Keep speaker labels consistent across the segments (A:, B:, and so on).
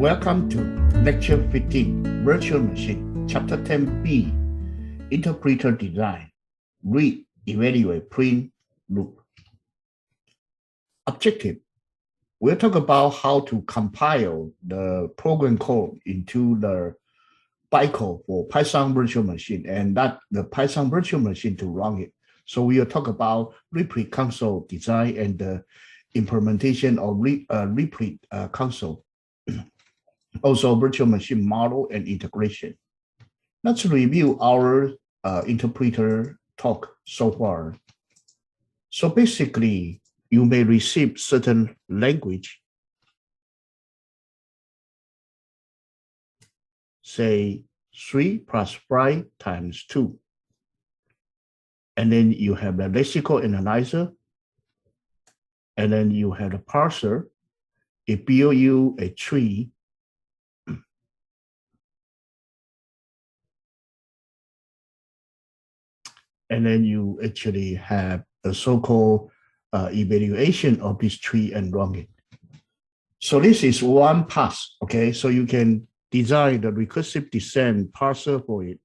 A: Welcome to Lecture 15, Virtual Machine, Chapter 10b, Interpreter Design, Read, Evaluate, Print, Loop. Objective. We'll talk about how to compile the program code into the bytecode for Python virtual machine and that the Python virtual machine to run it. So we'll talk about REPL console design and the implementation of REPL console. Also virtual machine model and integration. Let's review our interpreter talk so far. So basically, you may receive certain language, say 3 plus 5 times 2. And then you have the lexical analyzer, and then you have the parser. It builds you a tree. And then you actually have a so-called evaluation of this tree and run it. So this is one pass, okay? So you can design the recursive descent parser for it.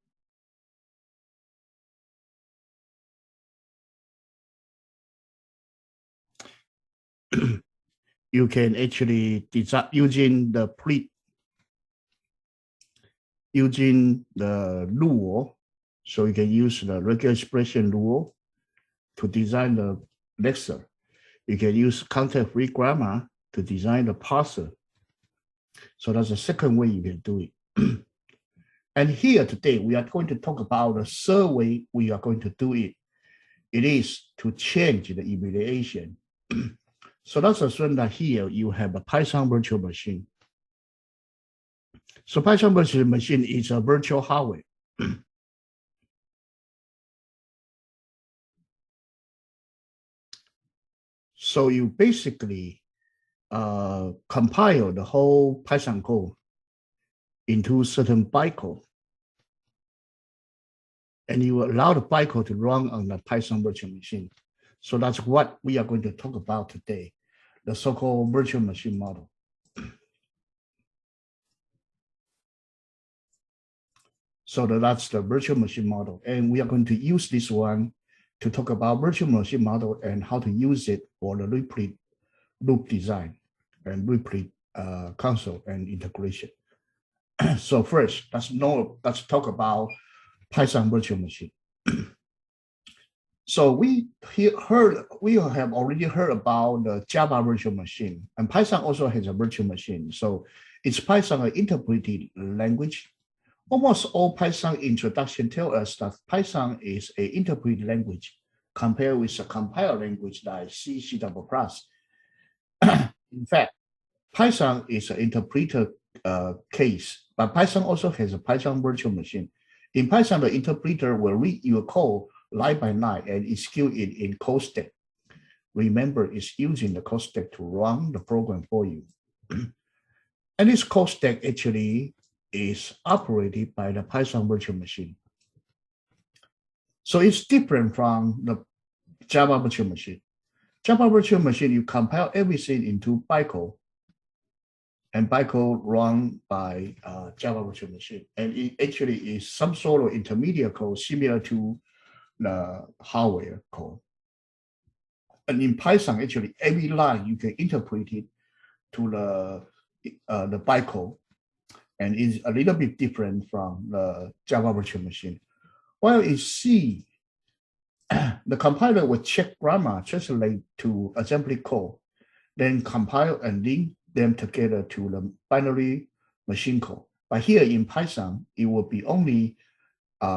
A: You can actually design using the using the rule. So you can use the regular expression rule to design the lexer. You can use context-free grammar to design the parser. So that's the second way you can do it. And here today, we are going to talk about the third way we are going to do it. It is to change the evaluation. So that's assume that here you have a Python virtual machine. So Python virtual machine is a virtual hardware. So you basically compile the whole Python code into certain bytecode. And you allow the bytecode to run on the Python virtual machine. So that's what we are going to talk about today, the so-called virtual machine model. So that's the virtual machine model. And we are going to use this one to talk about virtual machine model and how to use it for the REPL loop design and REPL console and integration. So first, let's talk about Python virtual machine. So we have already heard about the Java virtual machine, and Python also has a virtual machine. So it's Python an interpreted language. Almost all Python introduction tell us that Python is an interpreted language compared with a compiled language like C, C++. In fact, Python is an interpreter case, but Python also has a Python virtual machine. In Python, the interpreter will read your code line by line and execute it in code stack. Remember, it's using the code stack to run the program for you. And this code stack actually is operated by the Python virtual machine. So it's different from the Java virtual machine. Java virtual machine, you compile everything into bytecode, and bytecode run by Java virtual machine. And it actually is some sort of intermediate code similar to the hardware code. And in Python, actually, every line you can interpret it to the bytecode, and it's a little bit different from the Java virtual machine. While in C, the compiler will check grammar, translate to assembly code, then compile and link them together to the binary machine code. But here in Python, it will be only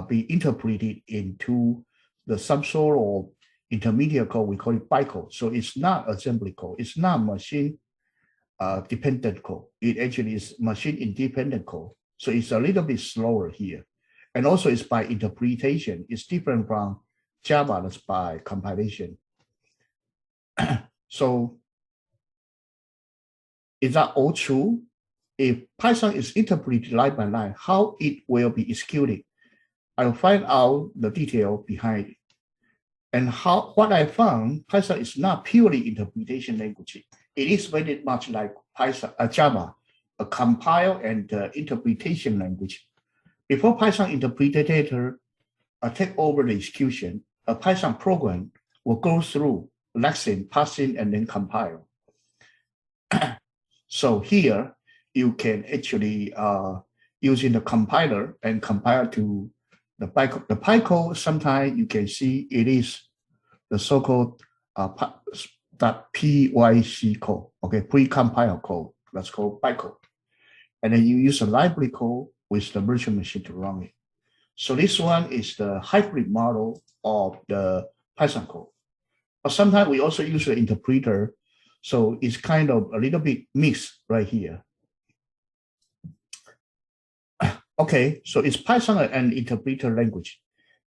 A: be interpreted into the some sort of intermediate code. We call it bytecode. So it's not assembly code. It's not machine dependent code. It actually is machine independent code. So it's a little bit slower here. And also it's by interpretation. It's different from Java, that's by compilation. So is that all true? If Python is interpreted line by line, how it will be executed? I'll find out the detail behind it. And what I found, Python is not purely interpretation language. It is very much like Python, Java, a compile and interpretation language. Before Python interpreter take over the execution, a Python program will go through lexing, parsing, and then compile. So here you can actually using the compiler and compile to the Bytecode. The Bytecode, sometimes you can see it is the so-called .pyc code, okay, pre-compile code. That's called Bytecode. And then you use a library code with the virtual machine to run it. So this one is the hybrid model of the Python code. But sometimes we also use the interpreter. So it's kind of a little bit mixed right here. Okay, so it's Python and interpreter language.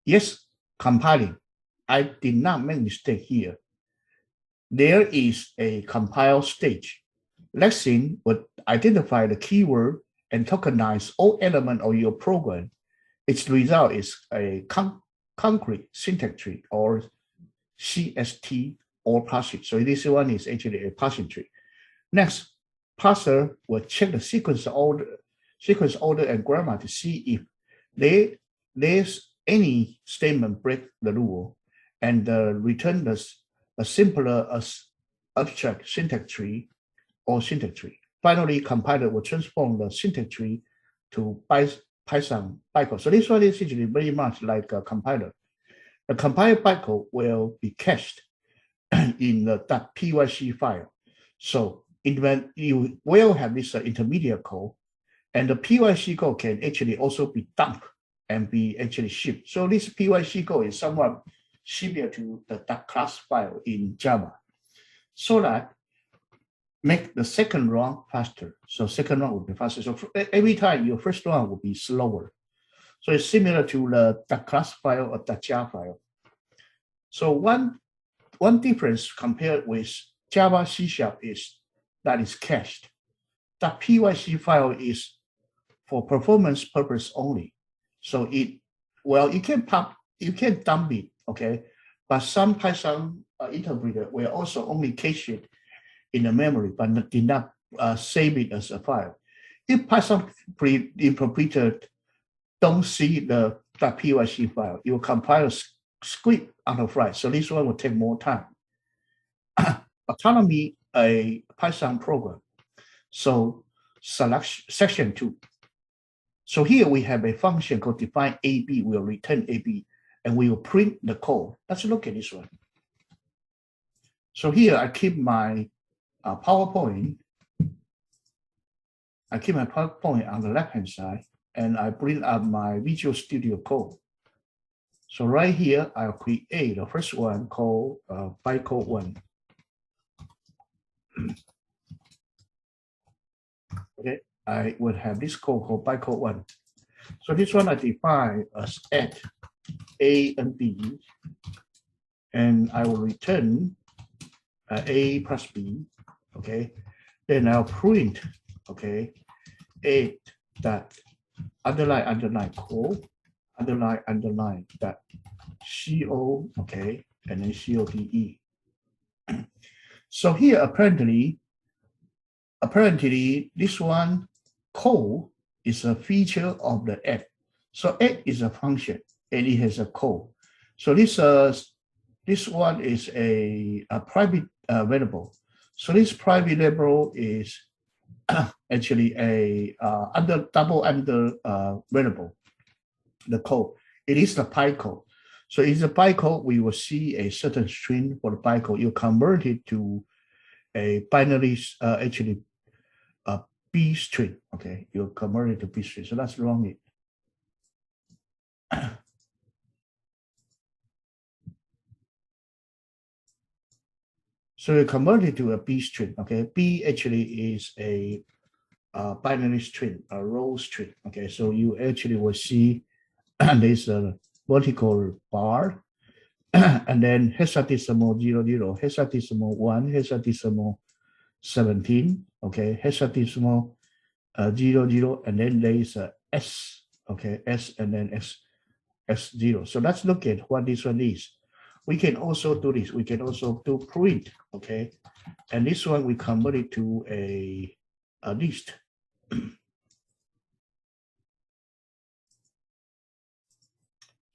A: Yes, compiling. I did not make mistake here. There is a compile stage. Lexing would identify the keyword and tokenize all elements of your program. Its result is a concrete syntax tree or CST or parsing. So this one is actually a parsing tree. Next, parser will check the sequence order and grammar to see if there's any statement break the rule, and return a simpler abstract syntax tree or syntax tree. Finally, compiler will transform the syntax tree to Python bytecode. So this one is actually very much like a compiler. The compiled bytecode will be cached in the .pyc file. So you will have this intermediate code, and the PYC code can actually also be dumped and be actually shipped. So this PYC code is somewhat similar to the .class file in Java, so that make the second run faster. So second run will be faster. So every time your first run will be slower. So it's similar to the .class file or .jar file. So one difference compared with Java C# is that it's cached. The PYC file is for performance purpose only. So you can dump it, okay? But some Python interpreter will also only cache it in the memory, but did not save it as a file. If Python interpreter don't see the .pyc file, you compile a script on the fly. So this one will take more time. Autonomy, a Python program. So select section 2. So here we have a function called define AB. We'll return AB, and we will print the code. Let's look at this one. So here I keep my PowerPoint. I keep my PowerPoint on the left-hand side, and I bring up my Visual Studio Code. So right here, I'll create the first one called Bytecode 1. Okay, I would have this code called Bytecode 1. So this one I define as add A and B, and I will return A plus B. Okay, then I'll print, okay, A that underline code underline that CO, okay, and then CODE. So here apparently this one code is a feature of the add. So add is a function and it has a code. So this one is a private variable. So this private variable is actually a double under variable. The code, it is the bytecode. So in the bytecode, we will see a certain string for the bytecode. You convert it to a binary, actually a B string. Okay, you convert it to B string. So let's run it. So you convert it to a B string. Okay, B actually is a binary string, a row string. Okay, so you actually will see there's a vertical bar, and then hexadecimal 00, hexadecimal 1, hexadecimal 17, okay, hexadecimal 00, and then there is a S, okay, S and then S0. So let's look at what this one is. We can also do this. We can also do print, okay, and this one we convert it to a list.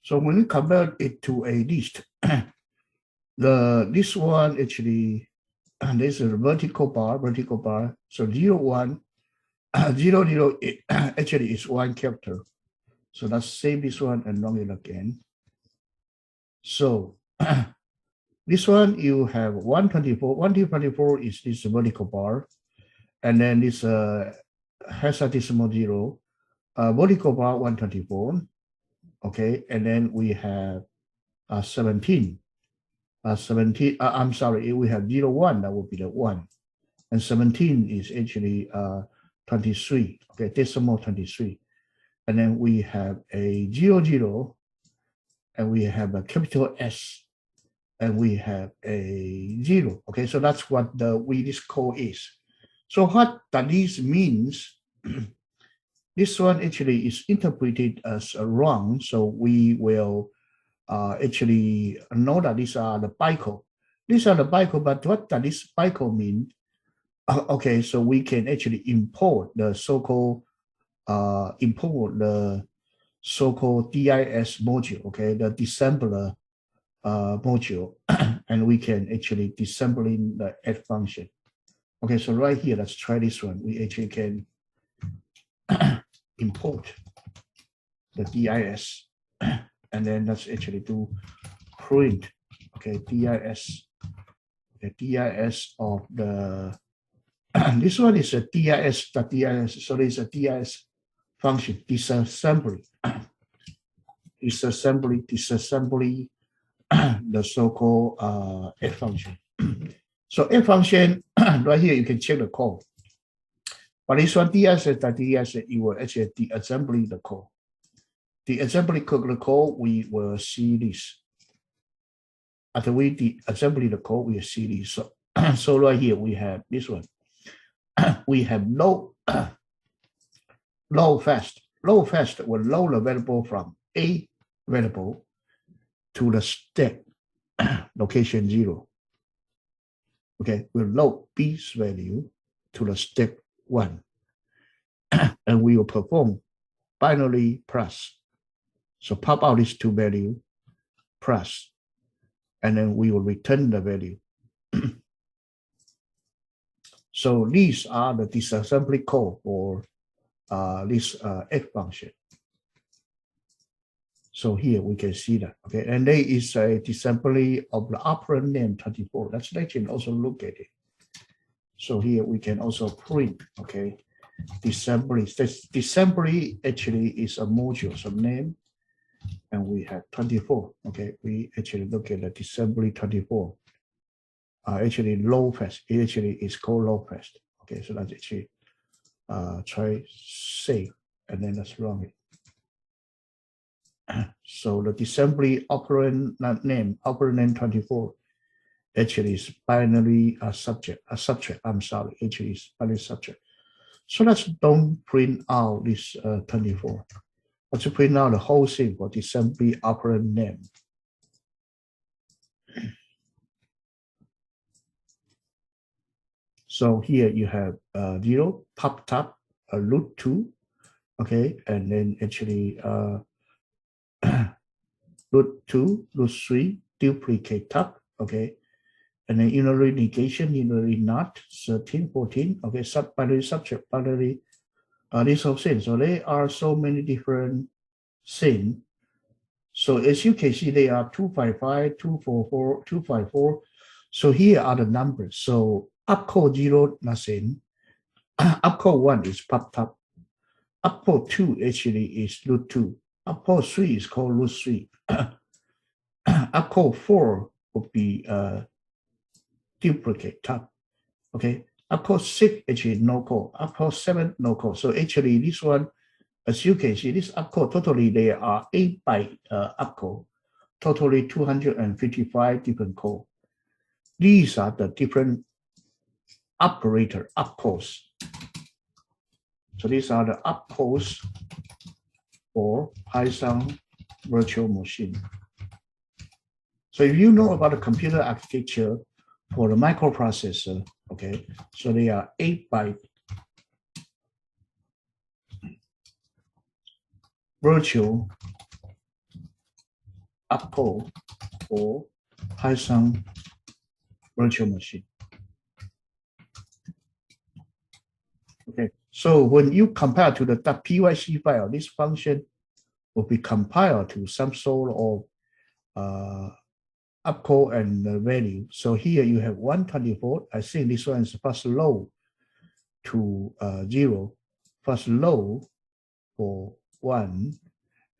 A: So when we convert it to a list, this one actually, this is a vertical bar. So 0, 1, 0, 0 actually is one character. So let's save this one and run it again. So this one you have 124. 124 is this vertical bar, and then this hexadecimal 0, vertical bar 124. Okay, and then we have 17. 17. I'm sorry, we have 0, 1. That would be the 1, and 17 is actually 23. Okay, decimal 23. And then we have a 0, 0, and we have a capital S, and we have a 0. Okay, so that's what this code is. So what that this means, this one actually is interpreted as wrong. So we will actually know that these are the bytecode. These are the bytecode, but what does this bytecode mean? Okay, so we can actually import the so-called DIS module, okay, the disassembler module, and we can actually disassembling the add function. Okay, so right here, let's try this one. We actually can import the DIS, and then let's actually do print, okay, DIS, the DIS of the, this one is a DIS.DIS, so there's a DIS function, disassembly, the so-called add function. So add function, right here, you can check the code. But this one, DIS.DIS, you will actually deassembly the code. The assembly code, we will see this. After we deassembly the code, we will see this. So, so right here, we have this one. We have low fast. Low fast will load the variable from A variable to the stack location 0. Okay, we'll load B's value to the stack 1. And we will perform binary plus. So pop out these two values plus, and then we will return the value. So these are the disassembly code for this add function. So here we can see that, okay, and there is a disassembly of the operand name 24. Let's actually also look at it. So here we can also print, okay, disassembly. This disassembly actually is a module, so name, and we have 24. Okay, we actually look at the disassembly 24. Actually low fast. It actually is called low fast. Okay, so let's actually try save, and then let's run it. So the disassembly operand name 24 actually is binary subject. I'm sorry, actually is binary subject. So let's don't print out this 24. Let's print out the whole thing for disassembly operand name. So here you have 0, pop top, root 2, okay, and then actually root 2, root 3, duplicate top, okay, and then unary negation, unary not, 13, 14, okay, binary subject, binary, this whole thing. So there are so many different things. So as you can see, they are 255, 244, 254. So here are the numbers. So upcode 0, nothing. Upcode 1 is pop top. Upcode 2 actually is root 2. Upcode 3 is called root 3. Upcode 4 would be duplicate top. Okay. Upcode 6 actually no code. Upcode 7 no code. So actually this one, as you can see, this upcode totally there are 8 byte upcode, totally 255 different code. These are the different operator upcodes. So these are the upcodes for Python virtual machine. So if you know about the computer architecture for the microprocessor, okay, so they are 8 byte virtual opcode or Python virtual machine. Okay, so when you compare to the .pyc file, this function will be compiled to some sort of opcode and value. So here you have 124. I think this one is first low to 0, first low for 1,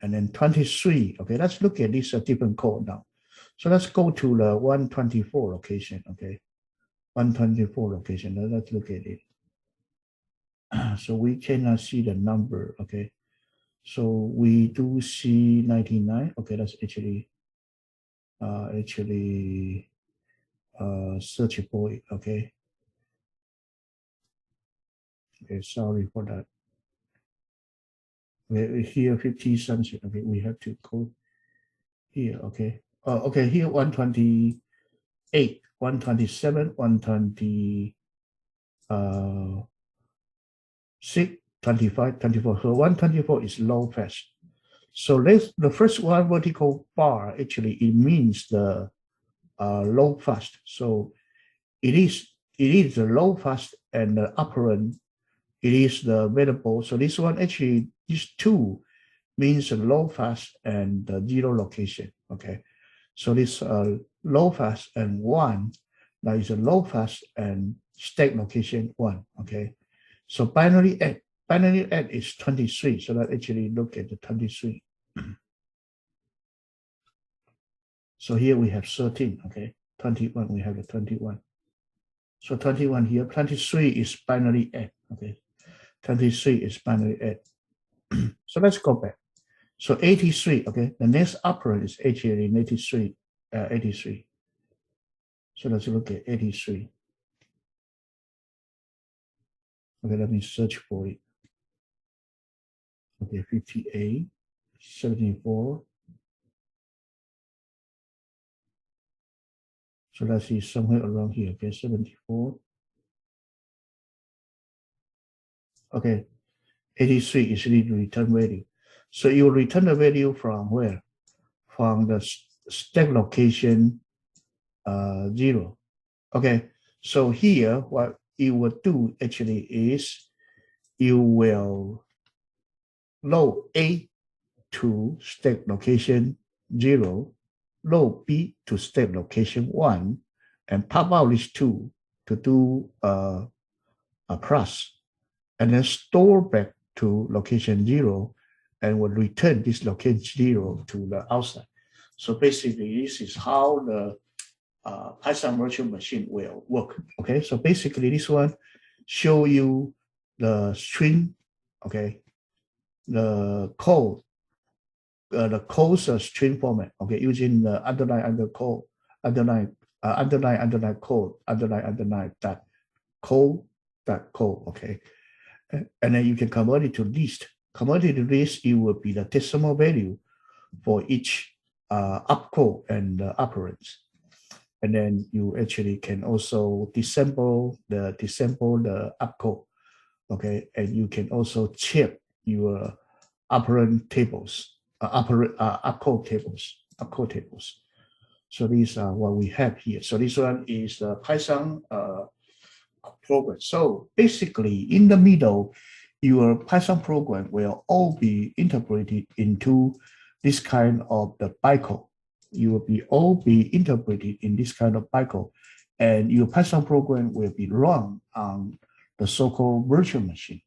A: and then 23. Okay, let's look at this different code now. So let's go to the 124 location. Okay, 124 location. Let's look at it. So we cannot see the number. Okay, so we do see 99. Okay, that's actually search for it. Okay. Okay, sorry for that. Okay, here 50 something. Okay, we have to go here. Okay. Okay, here 128, 127, 120. 6, 25, 24. So 124 is low fast. So the first one vertical bar, actually, it means the low fast. So it is the low fast, and the operand, it is the variable. So this one, actually, these two means the low fast and the 0 location. Okay. So this low fast and 1, that is a low fast and stack location 1. Okay. So binary add is 23. So let's actually look at the 23. So here we have 13. Okay. 21, we have the 21. So 21 here, 23 is binary add. Okay. 23 is binary add. So let's go back. So 83. Okay. The next operand is actually 83. 83. So let's look at 83. Okay, let me search for it. Okay, 58, 74. So let's see, somewhere around here. Okay, 74. Okay, 83 is the return value. So you will return the value from where? From the stack location 0. Okay, so here what you will do actually is you will load A to stack location 0, load B to stack location 1, and pop out these two to do a plus, and then store back to location 0, and will return this location 0 to the outside. So basically, this is how the Python virtual machine will work. Okay, so basically this one show you the string, okay, the code, the code's string format, okay, using the underline code, underline code, underline dot code, okay, and then you can convert it to list. Convert it to list, it will be the decimal value for each opcode and operands. And then you actually can also disassemble the opcode, okay, and you can also check your operand tables, opcode tables. So these are what we have here. So this one is the Python program. So basically, in the middle, your Python program will all be integrated into this kind of the bytecode. You will be all be integrated in this kind of bytecode, and your Python program will be run on the so-called virtual machine.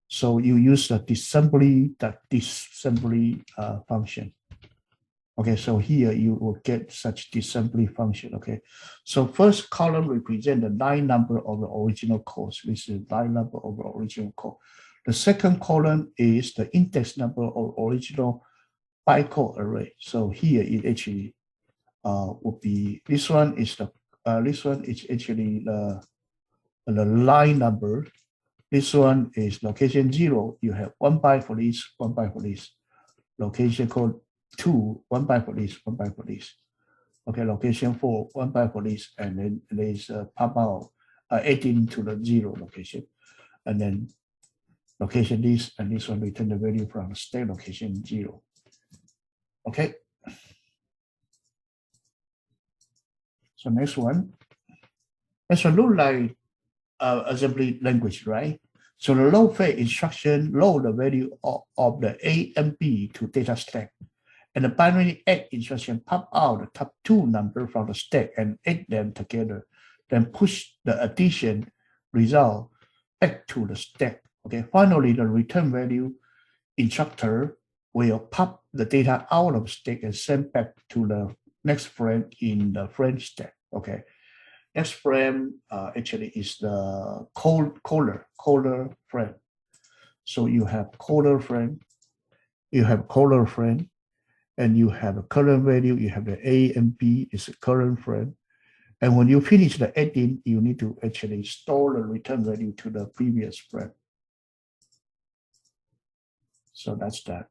A: So you use the disassembly function. Okay, so here you will get such disassembly function. Okay, so first column represent the line number of the original code. This is line number of the original code. The second column is the index number of original bytecode array. So here it actually would be, this one is actually the line number. This one is location 0. You have 1 byte for this, 1 byte for this. Location code 2, 1 byte for this, 1 byte for this. Okay, location 4, 1 byte for this, and then there's pop out adding to the 0 location. And then location this, and this one return the value from the state location 0. Okay. So next one look like assembly language, right? So the load phase instruction load the value of the A and B to data stack. And the binary add instruction pop out the top 2 number from the stack and add them together. Then push the addition result back to the stack. Okay. Finally, the return value instructor will pop the data out of stack and send back to the next frame in the frame stack. Okay. Next frame actually is the caller frame. So you have caller frame, and you have a current value. You have the A and B is a current frame. And when you finish the adding, you need to actually store the return value to the previous frame. So that's that.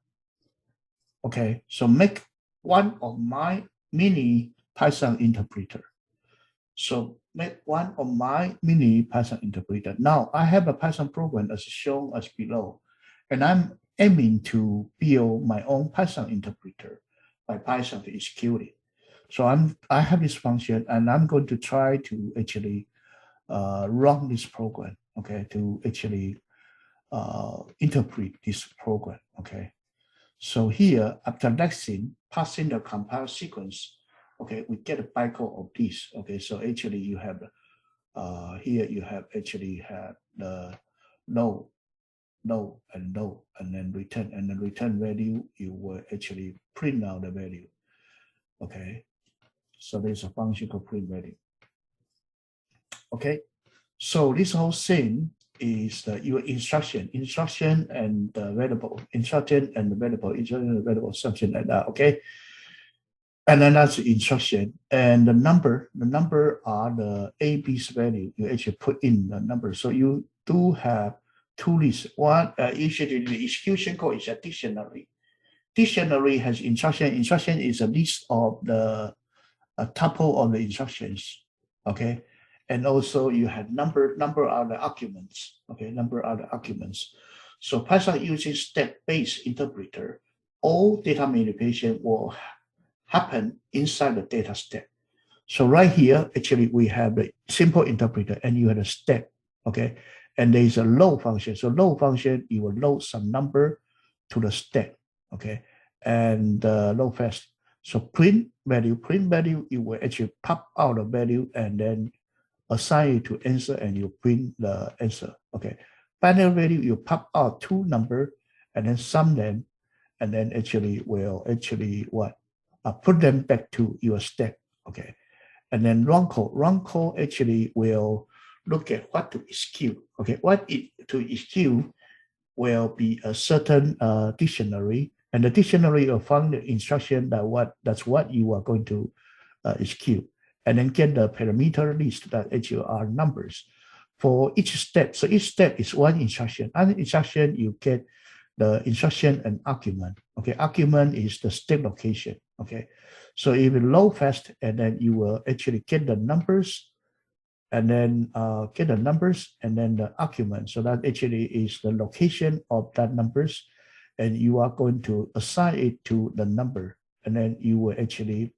A: Okay, so make one of my mini Python interpreter. So make one of my mini Python interpreter. Now I have a Python program as shown as below, and I'm aiming to build my own Python interpreter by Python to execute it. So I have this function, and I'm going to try to actually run this program, okay, to actually interpret this program, okay. So here, after nexting, passing the compile sequence, okay, we get a bytecode of this, okay. So actually you have, here you have actually have the low, and then return, and the return value, you will actually print out the value, okay. So there's a function called print value, okay. So this whole thing is your instruction and the variable, instruction and the variable, something like that, okay. And then that's the instruction, and the number are the A, B's value. You actually put in the number. So you do have 2 lists. One, usually the execution code is a dictionary. Dictionary has instruction. Instruction is a list of the tuple of the instructions, okay. And also you have number are the arguments, okay. Number are the arguments. So Python using stack-based interpreter, all data manipulation will happen inside the data stack. So right here, actually we have the simple interpreter, and you have a stack, okay. And there is a load function. So load function, you will load some number to the stack, okay. And load fast. So print value, you will actually pop out a value and then assign it to answer, and you print the answer, okay. Binary value, you pop out 2 number and then sum them, and then actually will actually what? Put them back to your stack, okay. And then run code actually will look at what to execute, okay. What to execute will be a certain dictionary, and the dictionary will find the instruction that's what you are going to execute, and then get the parameter list that actually are numbers for each step. So each step is one instruction. Under instruction, you get the instruction and argument. Okay, argument is the state location. Okay, so if you load fast, and then you will actually get the numbers, and then the argument. So that actually is the location of that numbers, and you are going to assign it to the number, and then you will actually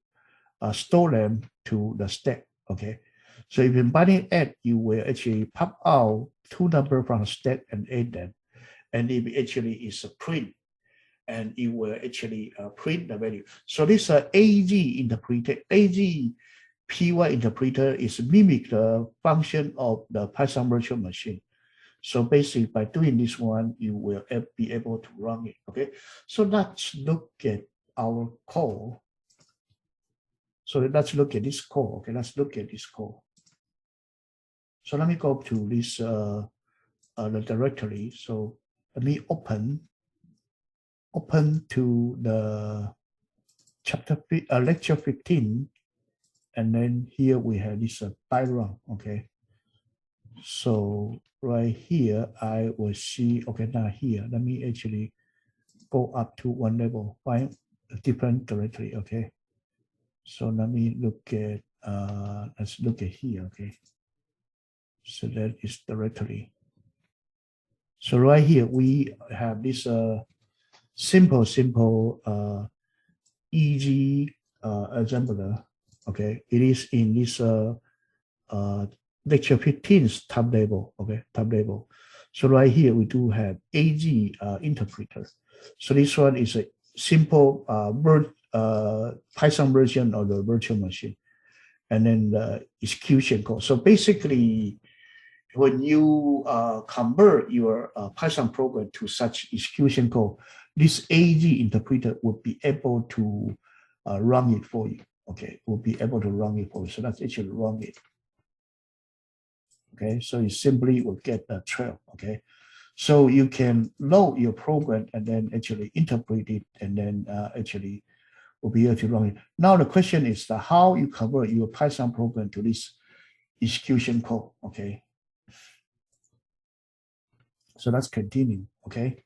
A: store them to the stack. Okay, so if in binary add, you will actually pop out 2 numbers from the stack and add them, and it actually is a print, and you will actually print the value. So this AG interpreter, AGPY interpreter is mimic the function of the Python virtual machine. So basically, by doing this one, you will be able to run it. Okay, so let's look at our code. So let's look at this code. Okay, let's look at this code. So let me go to this the directory. So let me open to the chapter lecture 15, and then here we have this Byte run. Okay, so right here I will see. Okay, now here let me actually go up to one level, find a different directory. Okay, so let me look at let's look at here. Okay, so that is directory. So right here we have this simple easy assembler. Okay, it is in this lecture 15's tab label. Okay, tab label. So right here we do have AG interpreter. So this one is a simple Python version of the virtual machine, and then the execution code. So basically, when you convert your Python program to such execution code, this AG interpreter will be able to run it for you. Okay, will be able to run it for you. So that's actually run it. Okay, so you simply will get a trail. Okay, so you can load your program and then actually interpret it, and then actually will be able to run it. Now the question is how you convert your Python program to this execution code. Okay, so let's continue. Okay.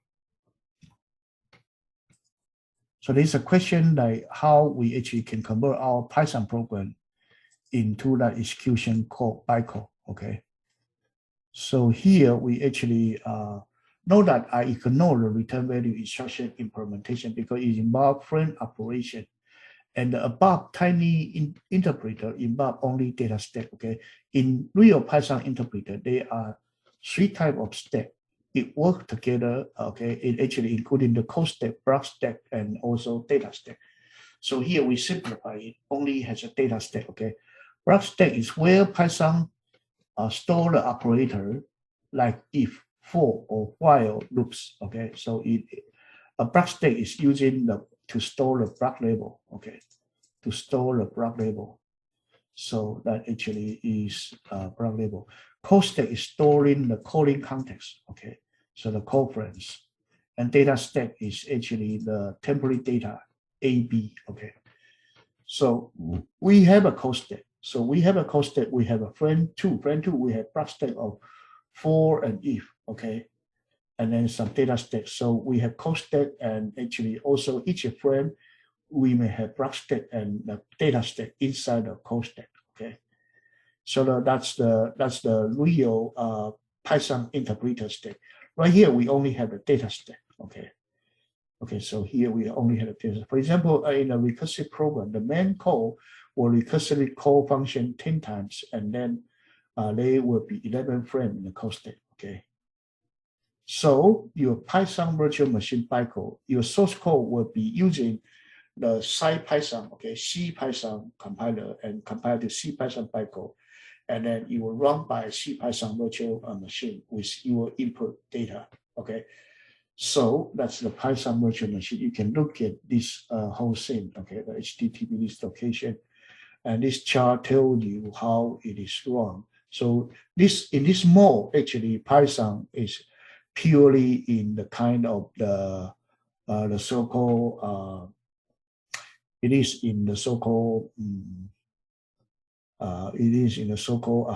A: So there's a question like how we actually can convert our Python program into that execution code, bytecode. Okay. So here we actually know that I ignore the return value instruction implementation because it involves frame operation. And the above tiny interpreter involve only data stack. Okay. In real Python interpreter, there are 3 types of stack. It works together. Okay. It actually including the code stack, block stack, and also data stack. So here we simplify it. Only has a data stack. Okay. Block stack is where Python store the operator like if, for, or while loops. Okay. So a block stack is using to store the block label. Okay. To store the block label. So that actually is block label. Code stack is storing the coding context. Okay. So the code frames. And data stack is actually the temporary data AB. Okay. So we have a code stack. So we have a code stack. We have a frame 2. Frame 2, we have block stack of for and if. Okay. And then some data stack. So we have code stack, and actually also each frame we may have block stack and the data stack inside the code stack. Okay. So that's the real Python interpreter stack. Right here we only have the data stack. Okay. Okay, so here we only have a data. For example, in a recursive program, the main code will recursively call function 10 times, and then there will be 11 frames in the code stack. Okay. So your Python virtual machine bytecode, your source code will be using the CyPython, okay, C Python compiler and compile to C Python bytecode, and then you will run by C Python virtual machine with your input data. Okay. So that's the Python virtual machine. You can look at this whole thing, okay, the HTTP list location, and this chart tells you how it is run. So in this mode, actually, Python is purely in the kind of the so-called it is in the so-called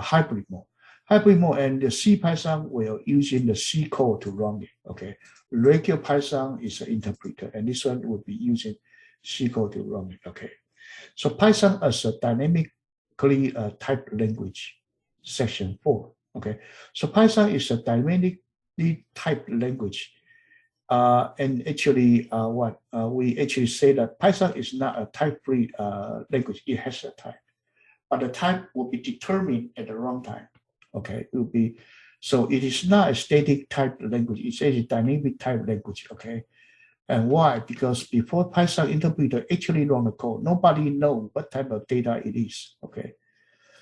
A: hybrid mode. Hybrid mode, and the C Python will using the C code to run it. Okay, regular Python is an interpreter, and this one will be using C code to run it. Okay, so Python as a dynamically typed language, section 4. Okay, so Python is a dynamically typed language. And actually, we actually say that Python is not a type-free language. It has a type, but the type will be determined at the runtime. Okay, it will be, so it is not a static type language. It's a dynamic type language. Okay, and why? Because before Python interpreter actually run the code, nobody knows what type of data it is. Okay,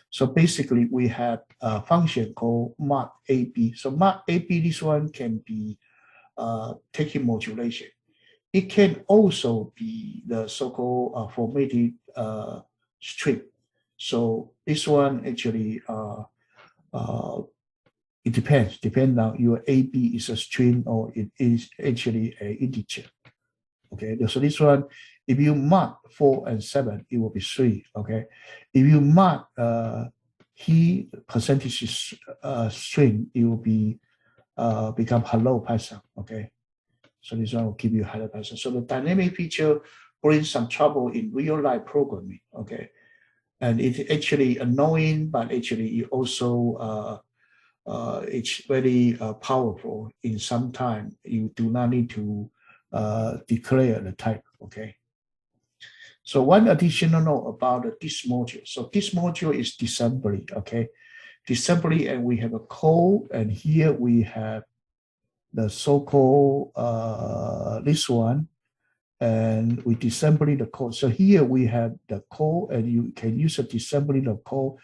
A: so basically we have a function called mod_ab. So mod_ab, this one can be taking modulation. It can also be the so-called formatted string. So this one actually it depends on your AB is a string or it is actually an integer. Okay, so this one, if you mark 4 and 7, it will be 3. Okay, if you mark he percentage string, it will be become hello Python. Okay, so this one will give you hello Python. So the dynamic feature brings some trouble in real life programming. Okay, and it's actually annoying, but actually it also it's very powerful. In some time, you do not need to declare the type, okay? So one additional note about this module. So this module is disassembly, okay? Disassembly, and we have a code, and here we have the so-called this one, and we disassembly the code. So here we have the code, and you can use a disassembly the code,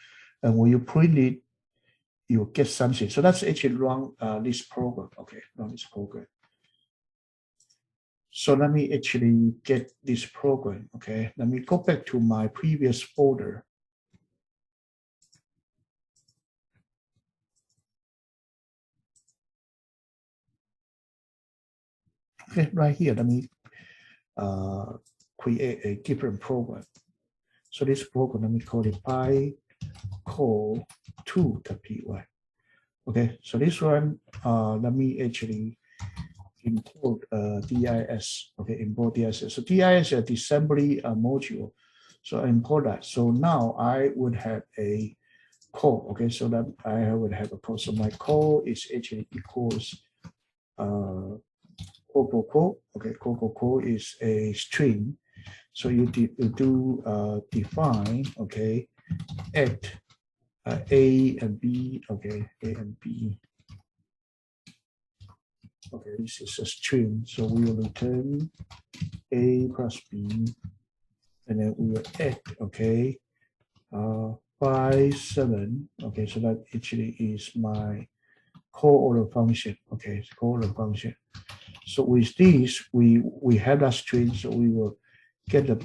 A: and when you print it, you get something. So that's actually run this program, okay? Run this program. So let me actually get this program, okay? Let me go back to my previous folder. Okay, right here, let me create a different program. So this program, let me call it Bytecode2.py. Okay, so this one, let me actually import DIS. Okay, import DIS. So DIS is a disassembly module. So I import that. So now I would have a code. Okay, so that I would have a code. So my code is actually equals code. Okay, code is a string. So you do define, okay, at A and B, okay, A and B. Okay, this is a string, so we will return A plus B, and then we will add, okay, 5, 7, okay, so that actually is my co-order function, okay, co-order function. So with this, we have that string, so we will get the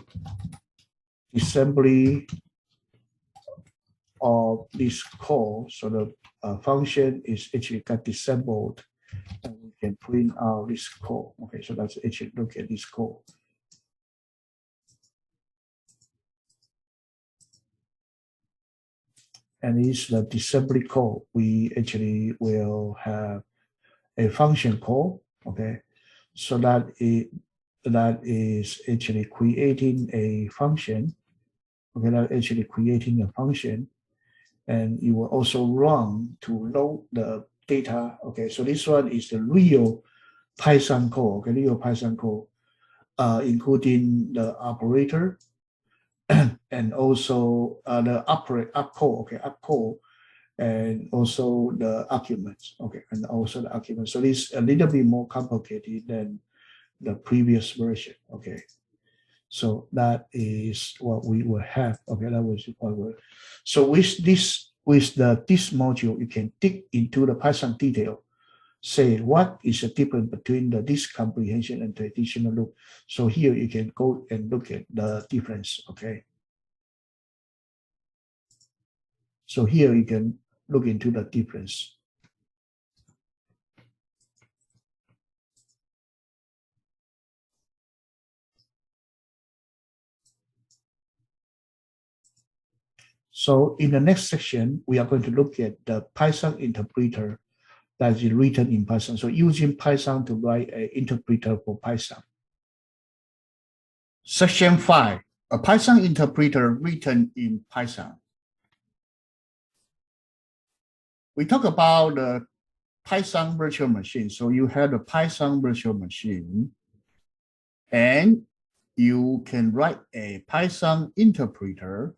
A: assembly of this call, so the function is actually got disassembled, and we can print out this code. Okay, so let's actually look at this code. And it's the disassembly code. We actually will have a function call. Okay, so that is actually creating a function. Okay, that actually creating a function, and you will also run to load the data. Okay, so this one is the real Python code. Okay, real Python code, including the operator and also the opcode. Okay, opcode, and also the arguments. Okay, and also the arguments. So this is a little bit more complicated than the previous version. Okay, so that is what we will have. Okay, that was what we. So with this module, you can dig into the Python detail, say what is the difference between the disk comprehension and traditional loop. So here you can go and look at the difference. Okay. So here you can look into the difference. So in the next section, we are going to look at the Python interpreter that is written in Python. So using Python to write an interpreter for Python. Section 5, a Python interpreter written in Python. We talk about the Python virtual machine. So you have a Python virtual machine, and you can write a Python interpreter.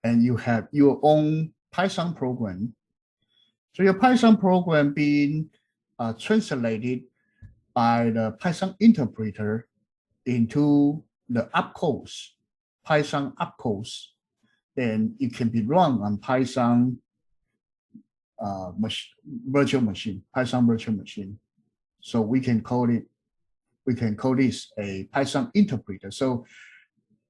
A: And you have your own Python program. So your Python program being translated by the Python interpreter into the opcodes, Python opcodes, then it can be run on Python virtual machine, Python virtual machine. So we can call this a Python interpreter. So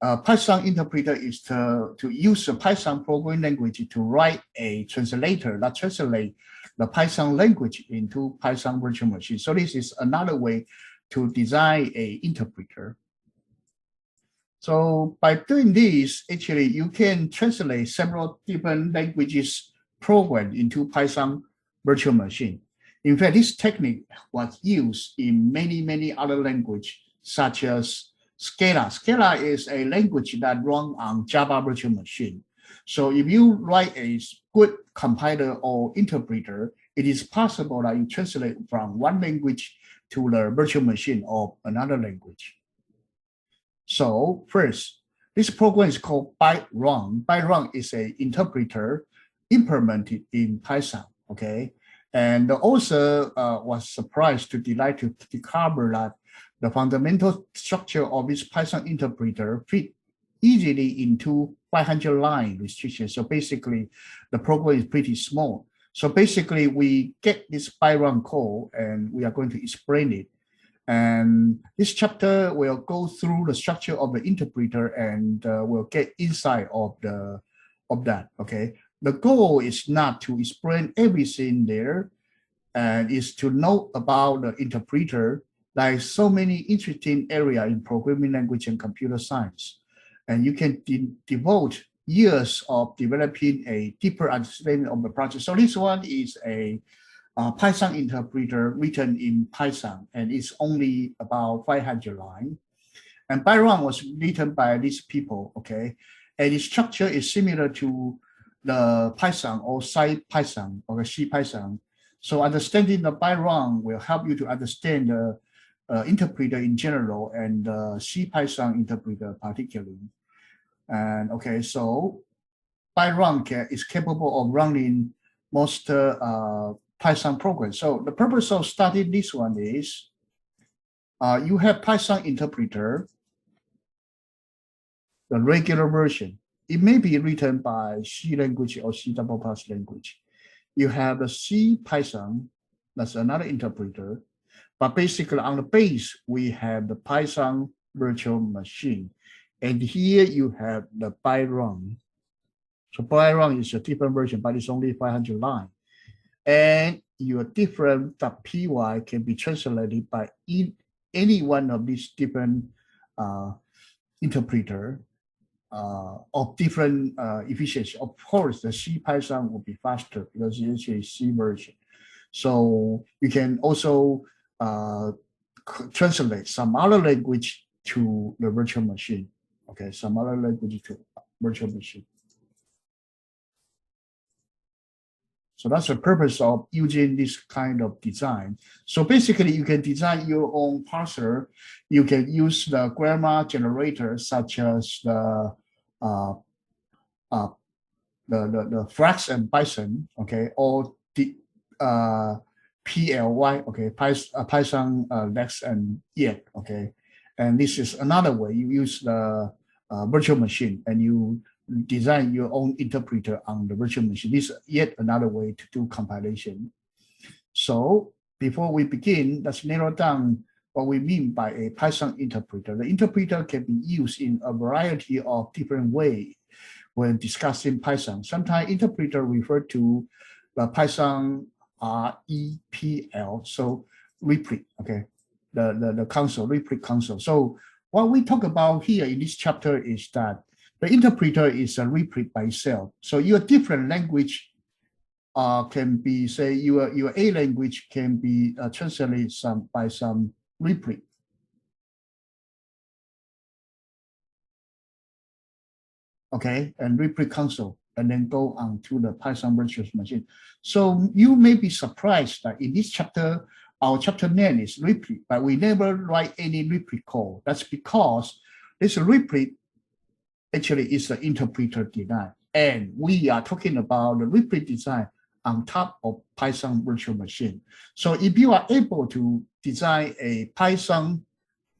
A: Python interpreter is to use a Python programming language to write a translator that translates the Python language into Python virtual machine. So this is another way to design a interpreter. So by doing this, actually you can translate several different languages program into Python virtual machine. In fact, this technique was used in many other languages, such as Scala is a language that runs on Java virtual machine. So if you write a good compiler or interpreter, it is possible that you translate from one language to the virtual machine of another language. So first, this program is called Byte. Byte is an interpreter implemented in Python, okay? And the author was surprised to delight to discover that the fundamental structure of this Python interpreter fit easily into 500 line restriction. So basically, the program is pretty small. So basically, we get this Byte code and we are going to explain it. And this chapter will go through the structure of the interpreter and we'll get insight of that. Okay. The goal is not to explain everything there, and is to know about the interpreter, like so many interesting areas in programming language and computer science. And you can devote years of developing a deeper understanding of the project. So this one is a Python interpreter written in Python, and it's only about 500 lines. And Byte was written by these people, okay? And its structure is similar to the Python or CyPython or CPython. So understanding the Byte will help you to understand the interpreter in general and the CPython interpreter particularly. And okay, so Byte is capable of running most Python programs. So the purpose of studying this one is you have Python interpreter, the regular version. It may be written by C language or C++ language. You have the C Python, that's another interpreter. But basically on the base, we have the Python virtual machine. And here you have the Byte. So Byte is a different version, but it's only 500 lines. And your different .py can be translated by any one of these different interpreter of different efficiency. Of course, the CPython will be faster because it's a C version. So you can also translate some other language to the virtual machine. Okay, some other language to virtual machine. So that's the purpose of using this kind of design. So basically, you can design your own parser. You can use the grammar generator, such as the Flax and Bison, okay, or the PLY, okay, Python, Lex and Yet, okay. And this is another way you use the virtual machine and you design your own interpreter on the virtual machine. This is yet another way to do compilation. So before we begin, let's narrow down what we mean by a Python interpreter. The interpreter can be used in a variety of different ways when discussing Python. Sometimes interpreter refer to the Python REPL, so replete, okay, the console, replete console. So what we talk about here in this chapter is that the interpreter is a replete by itself. So your different language can be, say, your A language can be translated by some replete. Okay, and replete console, and then go on to the Python virtual machine. So you may be surprised that in this chapter, our chapter name is replete, but we never write any replete code. That's because this replete actually is the interpreter design. And we are talking about the replete design on top of Python virtual machine. So if you are able to design a Python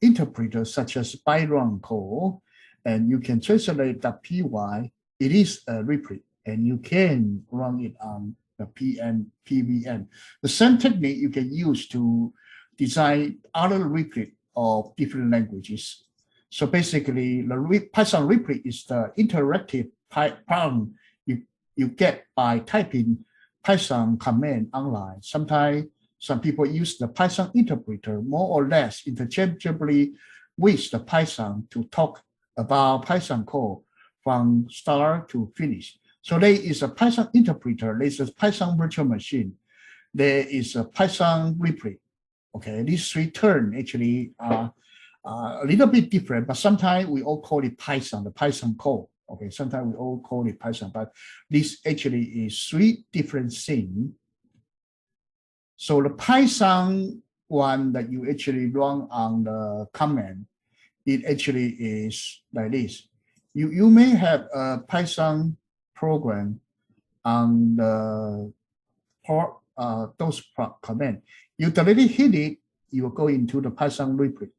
A: interpreter such as Byte code, and you can translate the PY, it is a replete, and you can run it on the PVM. The same technique you can use to design other replete of different languages. So basically, the Python replete is the interactive prompt you get by typing Python command online. Sometimes some people use the Python interpreter more or less interchangeably with the Python to talk about Python code from start to finish. So there is a Python interpreter, there is a Python virtual machine, there is a Python replete. Okay, these three terms actually are a little bit different, but sometimes we all call it Python, the Python code. Okay, sometimes we all call it Python, but this actually is 3 different things. So the Python one that you actually run on the command, it actually is like this. You may have a Python program on the those command. You directly hit it, you will go into the Python REPL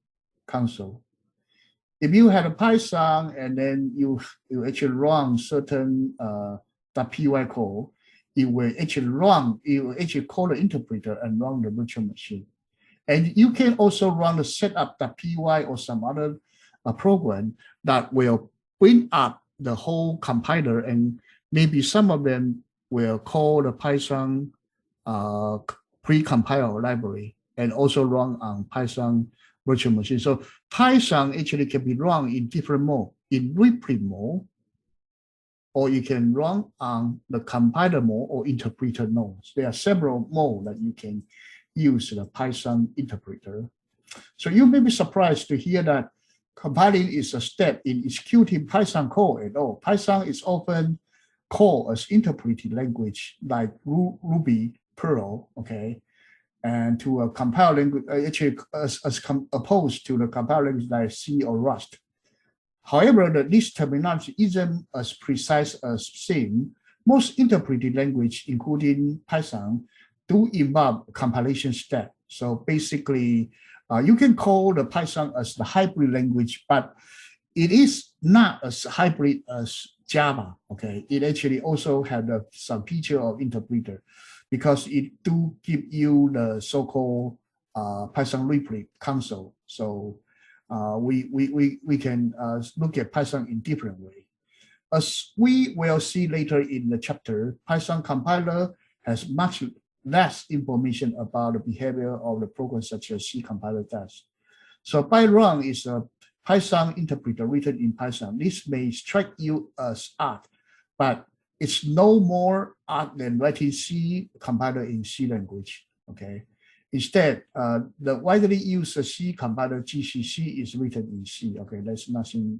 A: console. If you have a Python and then you actually run certain .py code, it will actually call the interpreter and run the virtual machine. And you can also run the setup.py or some other program that will bring up the whole compiler, and maybe some of them will call the Python pre-compiler library and also run on Python virtual machine. So Python actually can be run in different mode, in REPL mode, or you can run on the compiler mode or interpreter nodes. There are several modes that you can use the Python interpreter. So you may be surprised to hear that compiling is a step in executing Python code at all. Python is often called as interpreted language like Ruby, Perl, okay, and to a compile language, actually as opposed to the compile language like C or Rust. However, this terminology isn't as precise as C. Most interpreted language, including Python, do involve compilation step. So basically, you can call the Python as the hybrid language, but it is not as hybrid as Java. Okay, it actually also has some feature of interpreter, because it do give you the so-called Python REPL console. So we can look at Python in different way. As we will see later in the chapter, Python compiler has much less information about the behavior of the program, such as C compiler does. So Byte is a Python interpreter written in Python. This may strike you as odd, but it's no more odd than writing C compiler in C language. Okay. Instead, the widely used C compiler GCC is written in C. Okay, that's nothing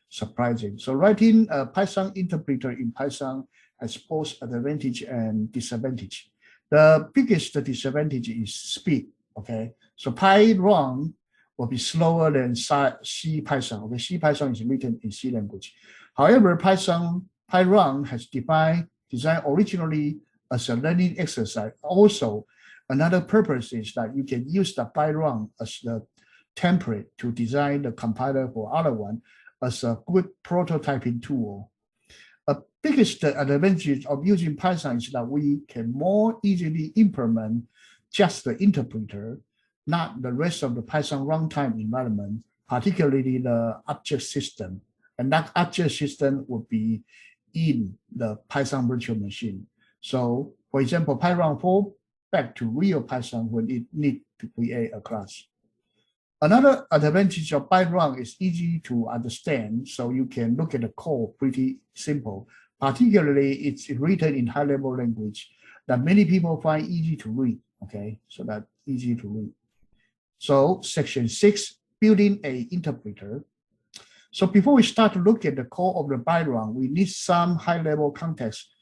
A: surprising. So writing a Python interpreter in Python has both advantage and disadvantage. The biggest disadvantage is speed. Okay, so Python will be slower than C Python. Okay, C Python is written in C language. However, Python has designed originally as a learning exercise. Also, another purpose is that you can use the Byte as the template to design the compiler for other one as a good prototyping tool. A biggest advantage of using Python is that we can more easily implement just the interpreter, not the rest of the Python runtime environment, particularly the object system. And that object system would be in the Python virtual machine. So, for example, Python 4 back to real Python when it needs to create a class. Another advantage of Byte is easy to understand, so you can look at the code pretty simple. Particularly, it's written in high-level language that many people find easy to read. Okay, so that's easy to read. So, section 6, building an interpreter. So before we start to look at the code of the Byte, we need some high-level context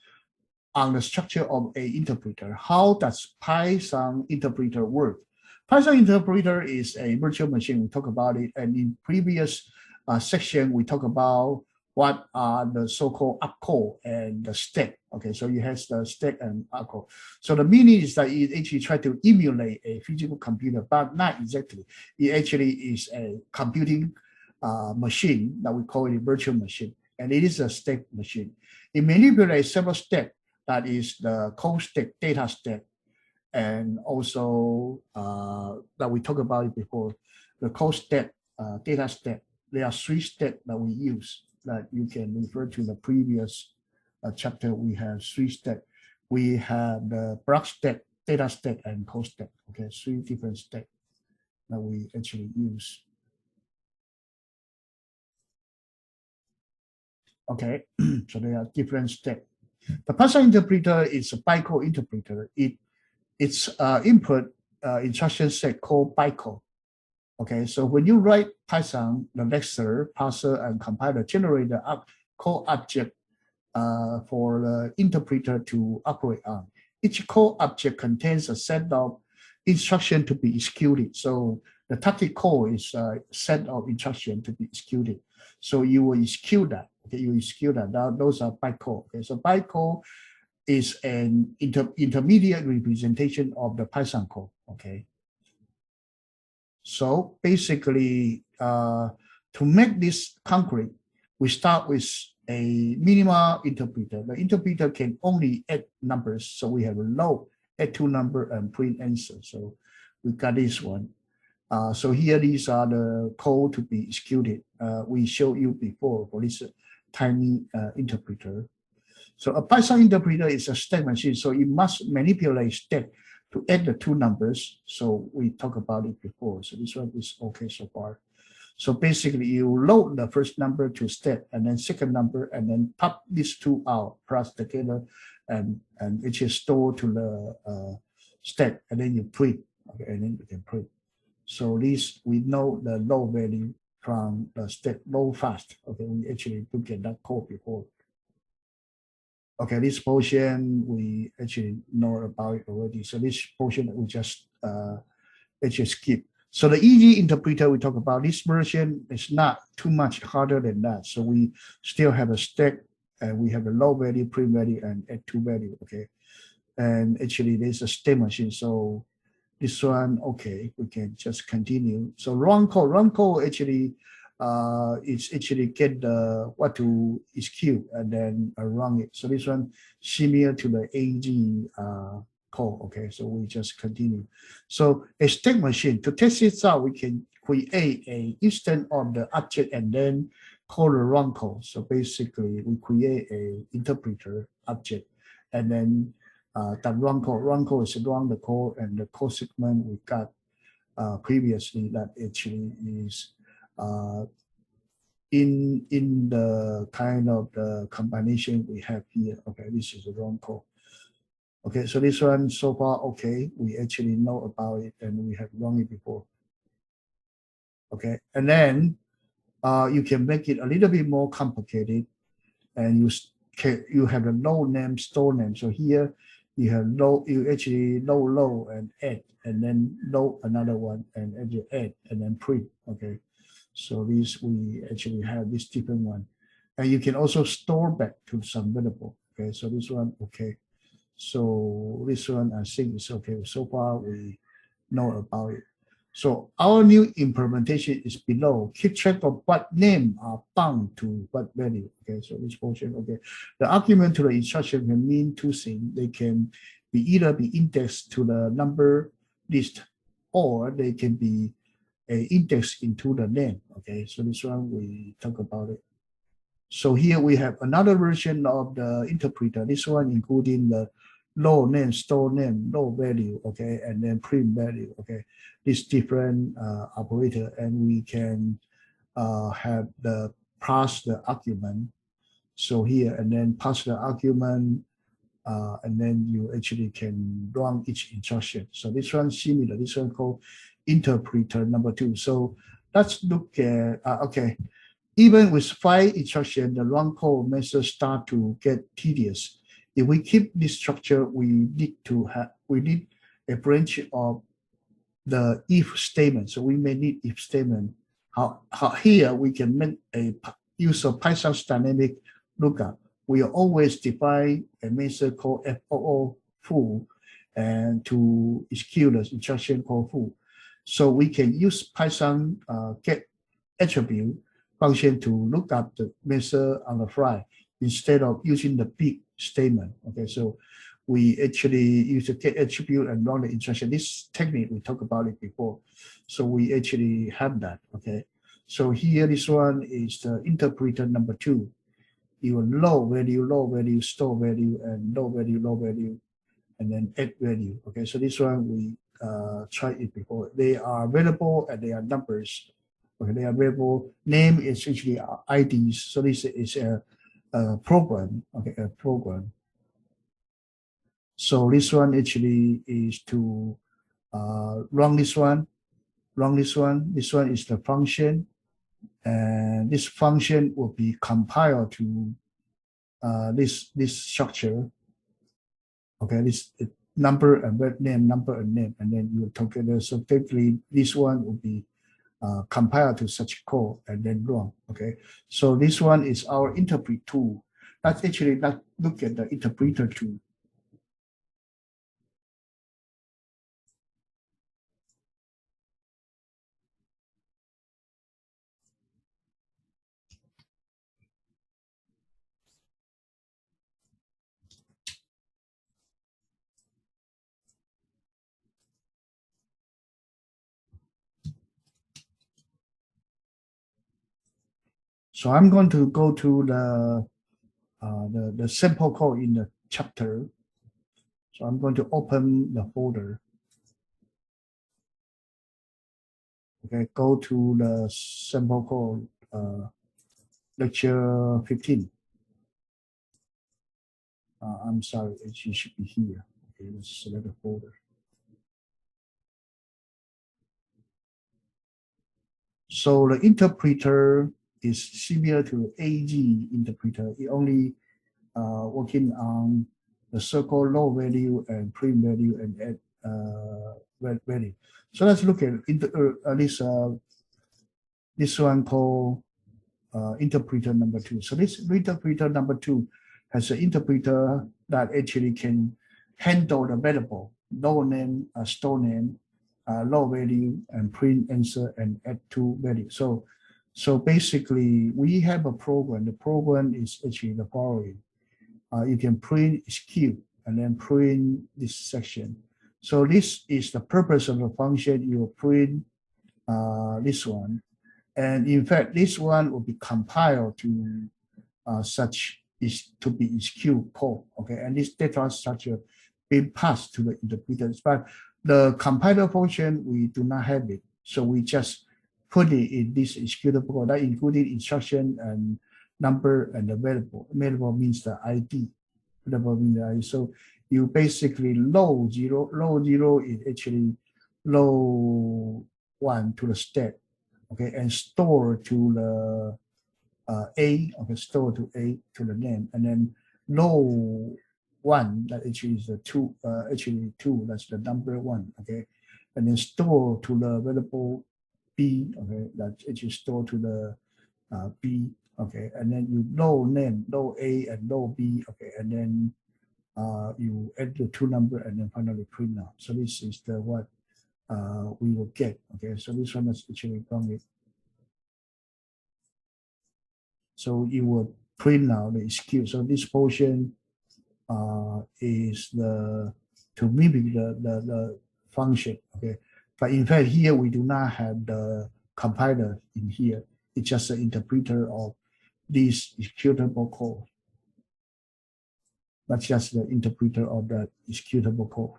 A: on the structure of an interpreter. How does Python interpreter work? Python interpreter is a virtual machine. We talk about it, and in previous section we talk about what are the so-called opcode and the stack. Okay, so it has the stack and opcode. So the meaning is that it actually tries to emulate a physical computer, but not exactly. It actually is a computing machine that we call it a virtual machine, and it is a stack machine. It manipulates several stacks. That is the code stack, data stack, and also that we talked about it before, the code stack, data stack. There are 3 stacks that we use that you can refer to the previous chapter. We have 3 stacks. We have the block stack, data stack, and code stack. Okay, 3 different stacks that we actually use. Okay, so there are different stacks. The Python interpreter is a bytecode interpreter. Its input instruction set called bytecode. Okay, so when you write Python, the lexer, parser, and compiler generate the code object for the interpreter to operate on. Each code object contains a set of instructions to be executed. So the target code is a set of instructions to be executed. So you will execute that. Okay, you execute that. Now, those are bytecode. Okay, so bytecode is an intermediate representation of the Python code. Okay. So basically, to make this concrete, we start with a minimal interpreter. The interpreter can only add numbers, so we have a low add two number and print answer. So we got this one. So here, these are the code to be executed. We showed you before for this tiny interpreter. So a Python interpreter is a state machine, so it must manipulate state to add the two numbers. So we talked about it before. So this one is okay so far. So basically, you load the first number to state, and then second number, and then pop these two out, plus together, and it is stored to the state, and then you print, okay, and then you can print. So this, we know the low value from the state low fast. Okay, we actually look at that code before. Okay, this portion we actually know about it already. So this portion we just actually skip. So the easy interpreter we talk about, this version is not too much harder than that. So we still have a stack, and we have a low value, print value, and add two value. Okay, and actually there's a state machine. So this one, okay, we can just continue. So run code actually it's actually get the what to execute and then run it. So this one similar to the AG code. Okay, so we just continue. So a state machine, to test this out, we can create a instance of the object and then call the run code. So basically we create a interpreter object and then that run code is run the code, and the code segment we got previously that actually is in the kind of the combination we have here. Okay, this is the run code. Okay, so this one so far okay, we actually know about it and we have run it before. Okay, and then you can make it a little bit more complicated, and you have a low name, store name. So here you have low, you actually low and add, and then low another one and add and then print. Okay, so this we actually have this different one, and you can also store back to some variable. Okay, so this one okay, so this one I think is okay. So far we know about it. So our new implementation is below. Keep track of what name are bound to what value. Okay, so this portion, okay. The argument to the instruction can mean two things. They can be either be indexed to the number list, or they can be indexed into the name. Okay, so this one we talk about it. So here we have another version of the interpreter. This one including the low name, store name, low value, okay, and then print value, okay. This different operator, and we can have the pass the argument. So here, and then pass the argument, and then you actually can run each instruction. So this one similar, this one called interpreter number 2. So let's look at, okay, even with 5 instructions, the run code method start to get tedious. If we keep this structure, we need a branch of the if statement. So we may need if statement. How here we can make a use of Python's dynamic lookup. We always define a method called FOO full and to execute the instruction called full. So we can use Python get attribute function to look up the method on the fly instead of using the big statement. Okay, so we actually use the get attribute and run the instruction. This technique we talked about it before, so we actually have that. Okay, so here this one is the interpreter number 2. Your low value, store value, and low value, and then add value. Okay, so this one we tried it before. They are available and they are numbers. Okay, they are available. Name is usually IDs. So this is a program. Okay, a program. So this one actually is to run this one. run this one. This one is the function, and this function will be compiled to this structure. Okay, this number and name, number and name, and then you together. So typically, this one will be compiled to such code and then run. Okay, so this one is our interpret tool. Let's actually look at the interpreter tool. So I'm going to go to the sample code in the chapter. So I'm going to open the folder. Okay, go to the sample code, lecture 15. I'm sorry, it should be here. Okay, let's select the folder. So the interpreter is similar to AG interpreter. It only working on the circle low value and print value and add value. So let's look at this one called interpreter number 2. So this interpreter number 2 has an interpreter that actually can handle the variable, low name, store name, low value, and print answer and add to value. So basically, we have a program. The program is actually the following. You can print SKU and then print this section. So this is the purpose of the function. You print this one. And in fact, this one will be compiled to such is to be SKU code. Okay, and this data structure being passed to the interpreters. But the compiler function, we do not have it. So we just put it in this executable code that included instruction and number and the variable. Variable means the ID. Variable means the ID. So you basically load 0. Load 0 is actually load 1 to the stack. Okay, and store to the A, okay, store to A to the name, and then low 1 that actually is the 2, actually 2, that's the number 1, okay, and then store to the variable B, okay, that actually store to the B, okay, and then you low name, low A and low B, okay, and then you add the 2 number and then finally print out. So this is the what we will get. Okay, so this one is actually from it. So you will print out the SKU. So this portion is to mimic the function. Okay, but in fact here we do not have the compiler in here. It's just an interpreter of this executable code. That's just the interpreter of the executable code.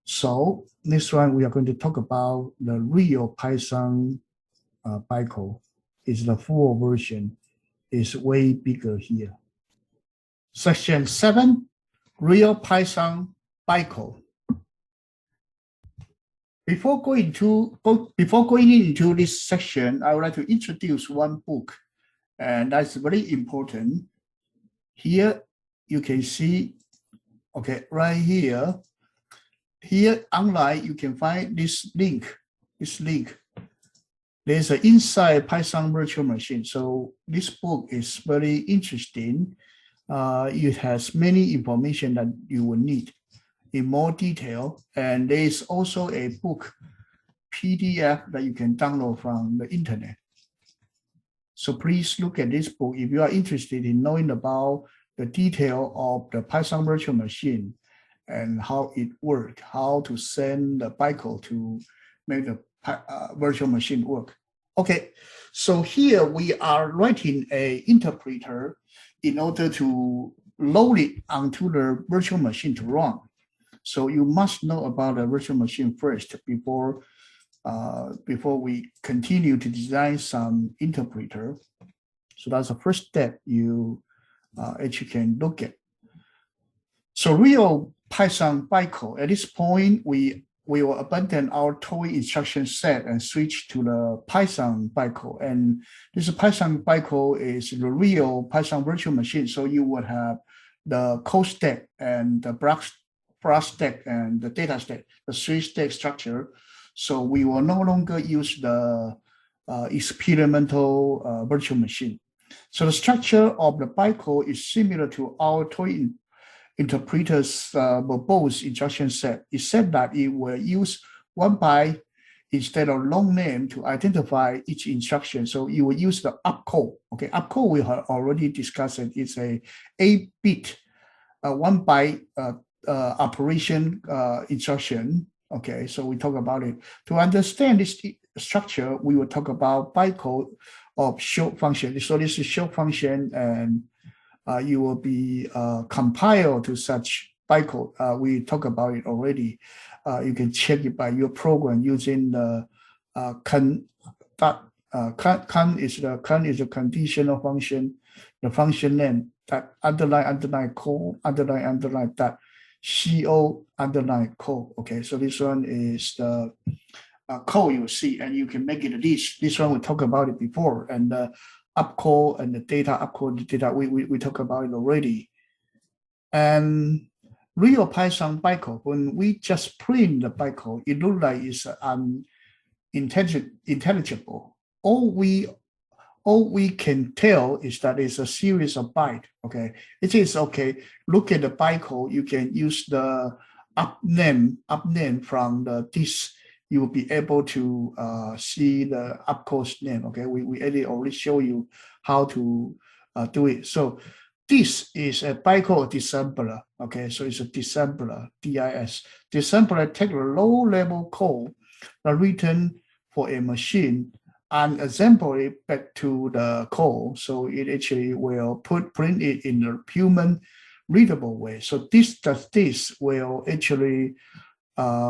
A: So next one, we are going to talk about the real Python bytecode. Is the full version. Is way bigger here. Section 7, real Python bytecode. Before going into this section, I would like to introduce one book, and that's very important. Here you can see, okay, right here. Here online you can find this link. There's an inside Python virtual machine. So this book is very interesting. It has many information that you will need in more detail. And there's also a book PDF that you can download from the internet. So please look at this book if you are interested in knowing about the detail of the Python virtual machine and how it works, how to send the bytecode to make the virtual machine work. Okay, so here we are writing an interpreter in order to load it onto the virtual machine to run. So you must know about the virtual machine first before we continue to design some interpreter. So that's the first step you actually can look at. So real Python bytecode, at this point, we we will abandon our toy instruction set and switch to the Python bytecode. And this Python bytecode is the real Python virtual machine. So you would have the code stack and the block stack and the data stack, the three stack structure. So we will no longer use the experimental virtual machine. So the structure of the bytecode is similar to our toy interpreter's verbose instruction set. It said that it will use 1 byte instead of long name to identify each instruction. So you will use the opcode. Okay, opcode we have already discussed it. It's a 8-bit 1 byte operation instruction. Okay, so we talk about it. To understand this structure, we will talk about bytecode of short function. So this is short function, and you will be compiled to such bytecode. We talk about it already. You can check it by your program using the con is a conditional function, the function name that underline code underline that co underline code. Okay, so this one is the code you see, and you can make it this one we talked about it before, and the opcode and the data opcode the data we talked about it already. And real Python bytecode, when we just print the bytecode, it looks like it's unintelligible. All we can tell is that it's a series of bytes. Okay, it is okay. Look at the bytecode. You can use the up name from the this. You will be able to see the opcode's name. Okay, we already show you how to do it. So this is a bytecode disassembler. Okay, so it's a disassembler, DIS. Disassembler take a low-level code written for a machine and assemble it back to the code. So it actually will print it in a human readable way. So this will actually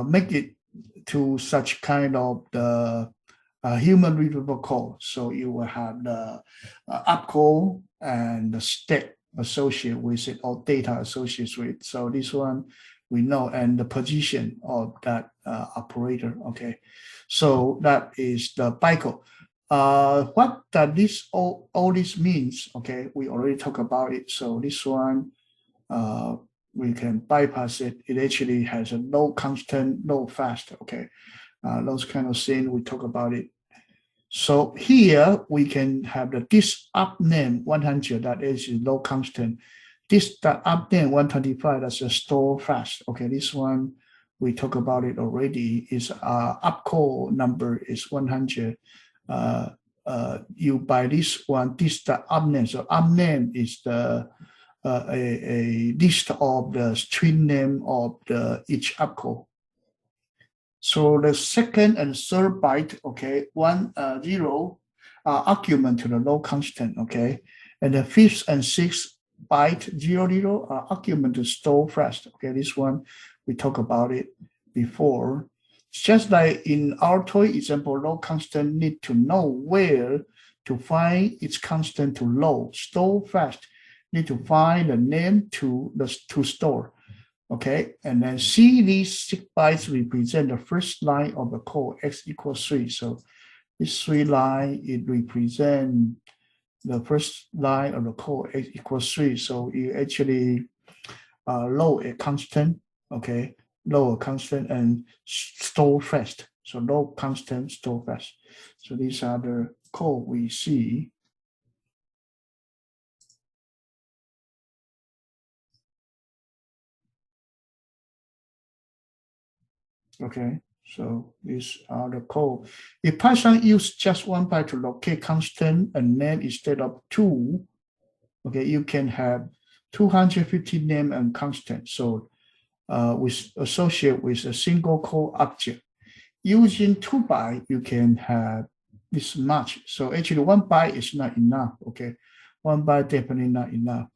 A: make it to such kind of the human readable code. So you will have the opcode and the stack associated with it, or data associated with it. So this one we know, and the position of that operator. Okay, so that is the bytecode. What does this all this means? Okay, we already talked about it. So this one we can bypass it. It actually has a no constant, no fast. Okay, those kind of things we talk about it. So here we can have this up name 100, that is low constant. This up name 125, that's a store fast. Okay, this one we talk about it already. Is opcode number is 100. You buy this one. This the up name. So up name is the a list of the string name of each opcode. So the second and third byte, okay, 0 argument to the low constant, okay, and the fifth and sixth byte 00 argument to store fast. Okay, this one we talked about it before. It's just like in our toy example, low constant need to know where to find its constant to load. Store fast need to find the name to store. Okay, and then see these 6 bytes represent the first line of the code, x equals 3. So this 3 line, it represents the first line of the code, x equals 3. So you actually load a constant, okay, load a constant and store fast. So load constant, store fast. So these are the code we see. Okay, so these are the code. If Python use just 1 byte to locate constant and name instead of 2, okay, you can have 250 name and constant. So associate with a single code object. Using 2 byte, you can have this much. So actually 1 byte is not enough. Okay, 1 byte definitely not enough.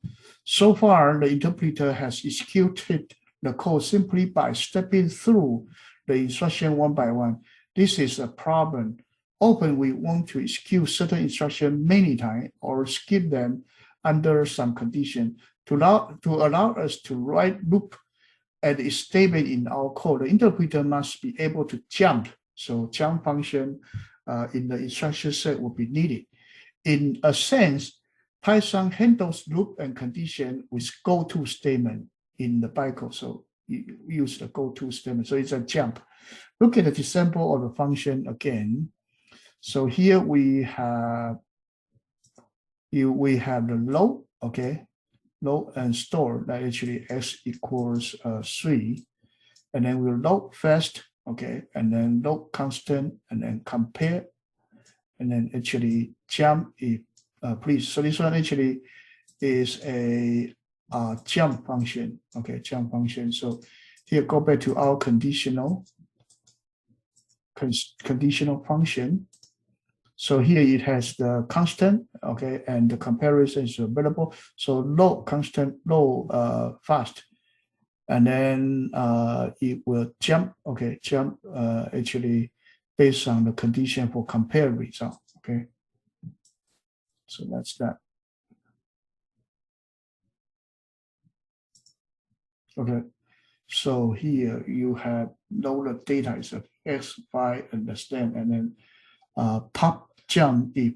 A: So far, the interpreter has executed the code simply by stepping through the instruction one by one. This is a problem. Often we want to execute certain instructions many times or skip them under some condition. To allow us to write loop and is statement in our code, the interpreter must be able to jump. So jump function in the instruction set will be needed. In a sense, Python handles loop and condition with go-to statement in the bytecode. So you use the go-to statement. So it's a jump. Look at the example of the function again. So here we have the load, okay, load and store that actually x equals 3, and then we'll load fast, okay, and then load constant, and then compare, and then actually jump if please. So this one actually is a jump function, okay, jump function. So here go back to our conditional function. So here it has the constant, okay, and the comparison is available. So load constant, load fast, and then it will jump, okay, jump actually based on the condition for compare result, okay. So that's that. Okay, so here you have loaded data is of x, y, understand, and then pop jump if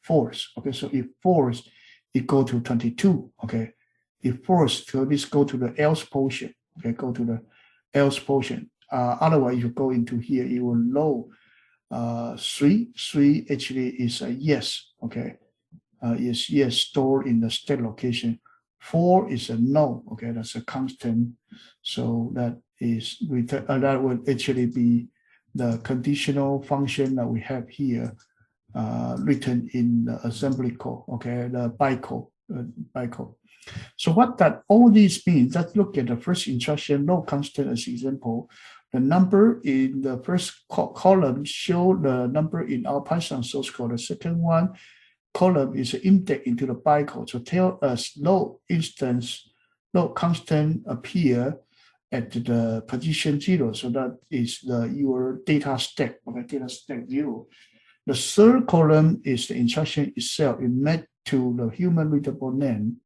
A: force. Okay, so if force it go to 22. Okay, if force, so this go to the else portion. Okay, go to the else portion. Otherwise, you go into here, you will load 3. 3 actually is a yes. Okay, is yes stored in the state location. 4 is a no. Okay, that's a constant. So that is that would actually be the conditional function that we have here written in the assembly code, okay, the bytecode. So what that all these means, let's look at the first instruction, load constant as example. The number in the first column show the number in our Python source code. The second one column is an index into the bytecode. So tell us load instance, load constant appear at the position 0. So that is your data stack, okay, data stack 0. The third column is the instruction itself. It mapped to the human readable name,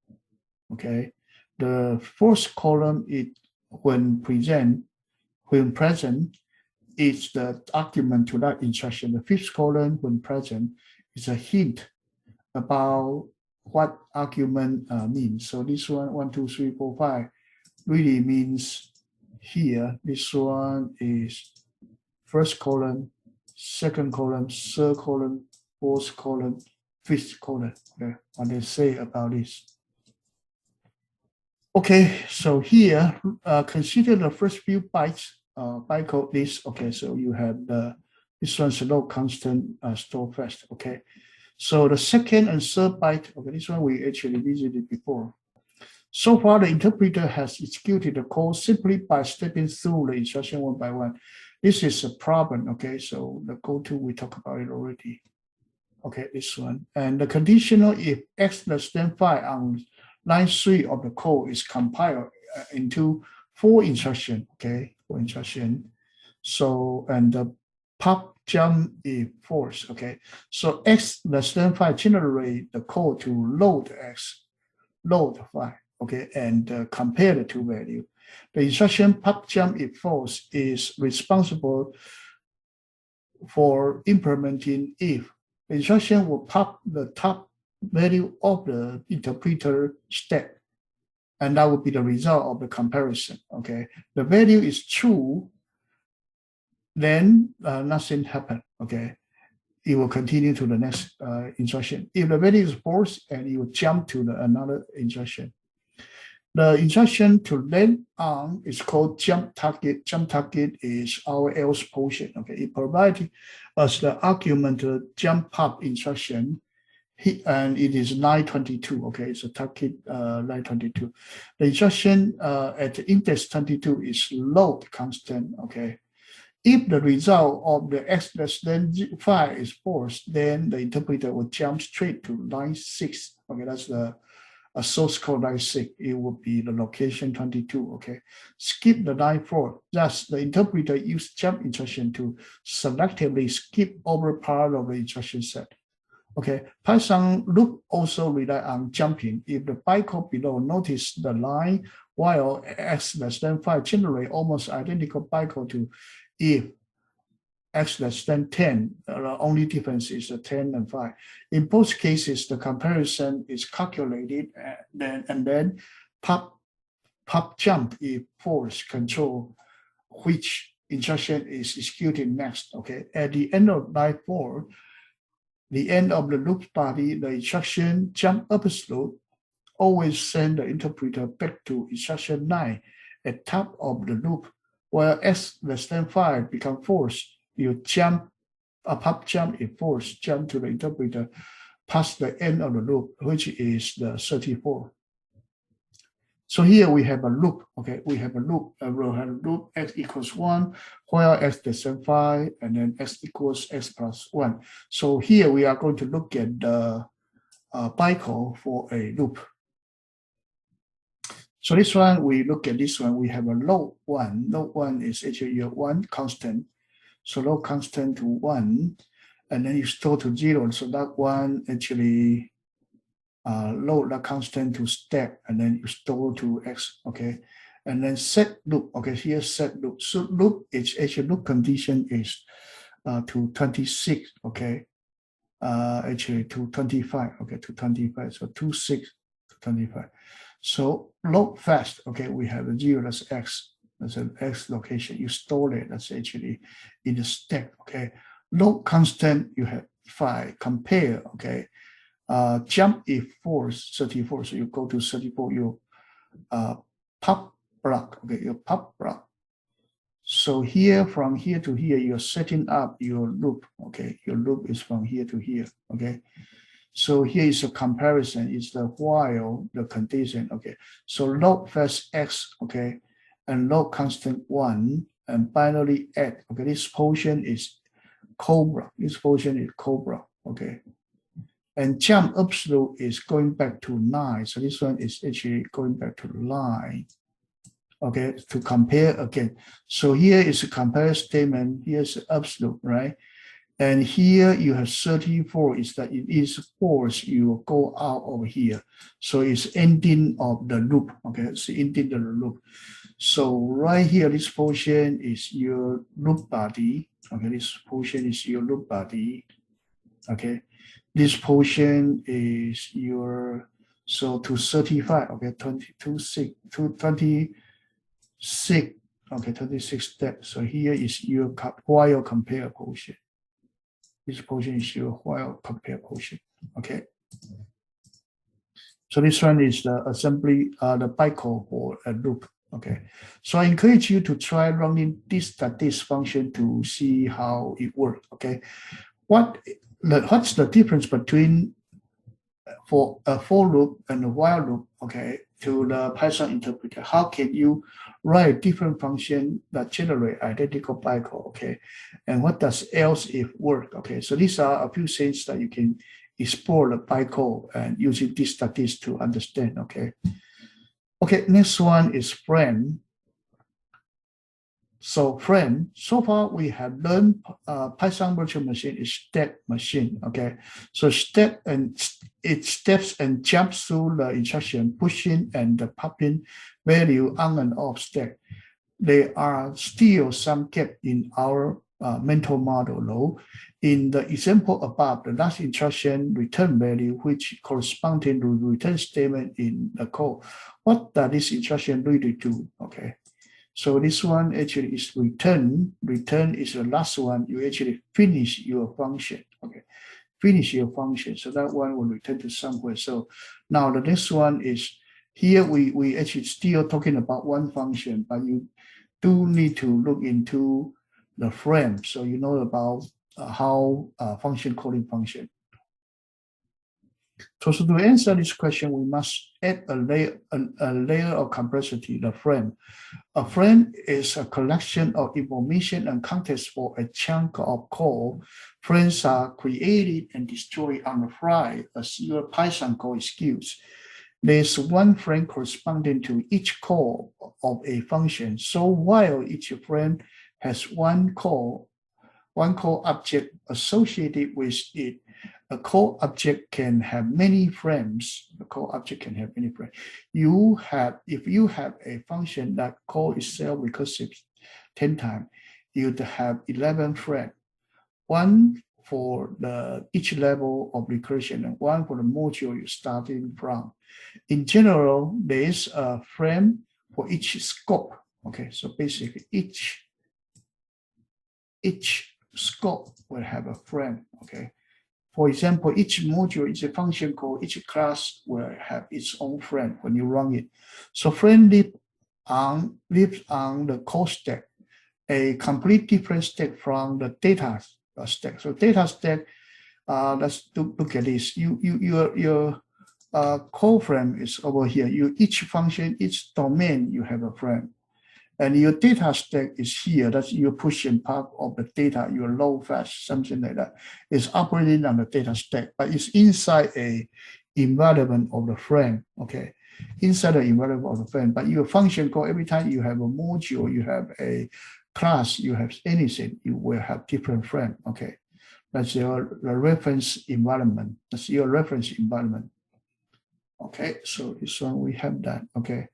A: okay. The fourth column is when present, is the argument to that instruction. The fifth column, when present, is a hint about what argument means. So this one, 1, 2, 3, 4, 5, really means here. This one is first column, second column, third column, fourth column, fifth column. Okay, what they say about this. Okay, so here consider the first few bytes bytecode list. Okay, so you have this one's load constant store fast. Okay, so the second and third byte. Okay, this one we actually visited before. So far, the interpreter has executed the code simply by stepping through the instruction one by one. This is a problem, okay? So the go-to, we talked about it already. Okay, this one. And the conditional if x less than 5 on line 3 of the code is compiled into 4 instructions, okay? 4 instructions. So, and the pop jump if force, okay? So x less than 5 generate the code to load x, load 5. Okay, and compare the two values. The instruction pop jump if false is responsible for implementing if. The instruction will pop the top value of the interpreter stack, and that will be the result of the comparison. Okay, the value is true, then nothing happened. Okay, it will continue to the next instruction. If the value is false, and it will jump to another instruction. The instruction to land on is called jump target. Jump target is our else portion. Okay, it provides us the argument to jump pop instruction, and it is 922. Okay, it's a target 922. The instruction at the index 22 is load constant. Okay, if the result of the x less than 5 is false, then the interpreter will jump straight to line 6. Okay, that's the source code line 6, it would be the location 22, okay? Skip the line 4. Thus, the interpreter uses jump instruction to selectively skip over part of the instruction set. Okay, Python loop also rely on jumping. If the bytecode below, notice the line while x less than 5 generate almost identical bytecode to if x less than 10. The only difference is the 10 and 5. In both cases, the comparison is calculated and then pop jump if force control which instruction is executed next. Okay, at the end of line 4, the end of the loop body, the instruction jump upslope always send the interpreter back to instruction 9 at top of the loop. While x less than 5 become force, you jump a pop jump if force jump to the interpreter past the end of the loop, which is the 34. So here we have a loop. Okay, we have a loop. We'll have a loop x equals 1, while x less than 5, and then x equals x plus 1. So here we are going to look at the bytecode for a loop. So this one, we look at this one, we have a load 1. Load 1 is actually your 1 constant. So load constant to 1, and then you store to 0. So that one actually load the constant to stack, and then you store to x. Okay, and then set loop. Okay, here set loop. So loop is actually loop condition is to 26. Okay, actually to 25. Okay, to 25. So 26 to 25. So load fast. Okay, we have a 0. That's x. That's an x location. You store it. That's actually in the stack. Okay, load constant. You have 5. Compare. Okay. Jump if force 34, so you go to 34, you pop block, okay, you pop block. So here, from here to here, you're setting up your loop, okay, your loop is from here to here, okay. So here is a comparison, it's the while, the condition, okay. So load fast x, okay, and load constant 1, and binary add, okay, this portion is cobra, okay. And jump upslope is going back to 9. So this one is actually going back to 9. Okay, to compare again. So here is a compare statement. Here's upslope, right? And here you have 34 is that it is force you go out over here. So it's ending of the loop. Okay, it's ending the loop. So right here, this portion is your loop body. Okay, this portion is your loop body. Okay. This portion is your, so to 35, okay, 26, to 26, okay, 26 steps. So here is your while compare portion. This portion is your while compare portion, okay. So this one is the assembly, the bytecode for a loop, okay. So I encourage you to try running this function to see how it works, okay. What's the difference between for a for loop and a while loop, okay, to the Python interpreter? How can you write different function that generate identical bytecode, okay? And what does else if work, okay? So these are a few things that you can explore the bytecode and using this statistics to understand, okay? Okay, next one is friend. So friend, so far we have learned Python virtual machine is step machine, okay? So step and it steps and jumps through the instruction, pushing and the popping value on and off stack. There are still some gap in our mental model though. In the example above, the last instruction return value, which corresponding to return statement in the code. What does this instruction really do, okay? So this one actually is return. Return is the last one. You actually finish your function. Okay, finish your function. So that one will return to somewhere. So now the next one is here. We actually still talking about one function, but you do need to look into the frame, so you know about how function calling function. So to answer this question, we must add a layer of complexity, the frame. A frame is a collection of information and context for a chunk of code. Frames are created and destroyed on the fly as your Python code executes. There's one frame corresponding to each call of a function. So while each frame has one call object associated with it, a core object can have many frames. The core object can have many frames. If you have a function that call itself recursive 10 times, you'd have 11 frames. One for each level of recursion and one for the module you're starting from. In general, there is a frame for each scope. Okay, so basically each scope will have a frame. Okay, for example, each module, each function call, each class will have its own frame when you run it. So frame lives on the call stack, a complete different stack from the data stack. So data stack, let's look at this. Your call frame is over here. Each function, each domain, you have a frame. And your data stack is here. That's your pushing part of the data, your low fast, something like that. It's operating on the data stack, but it's inside a environment of the frame. Okay, inside the environment of the frame. But your function call, every time you have a module, you have a class, you have anything, you will have different frame. Okay, that's your reference environment. That's your reference environment. Okay, so this one we have that. Okay.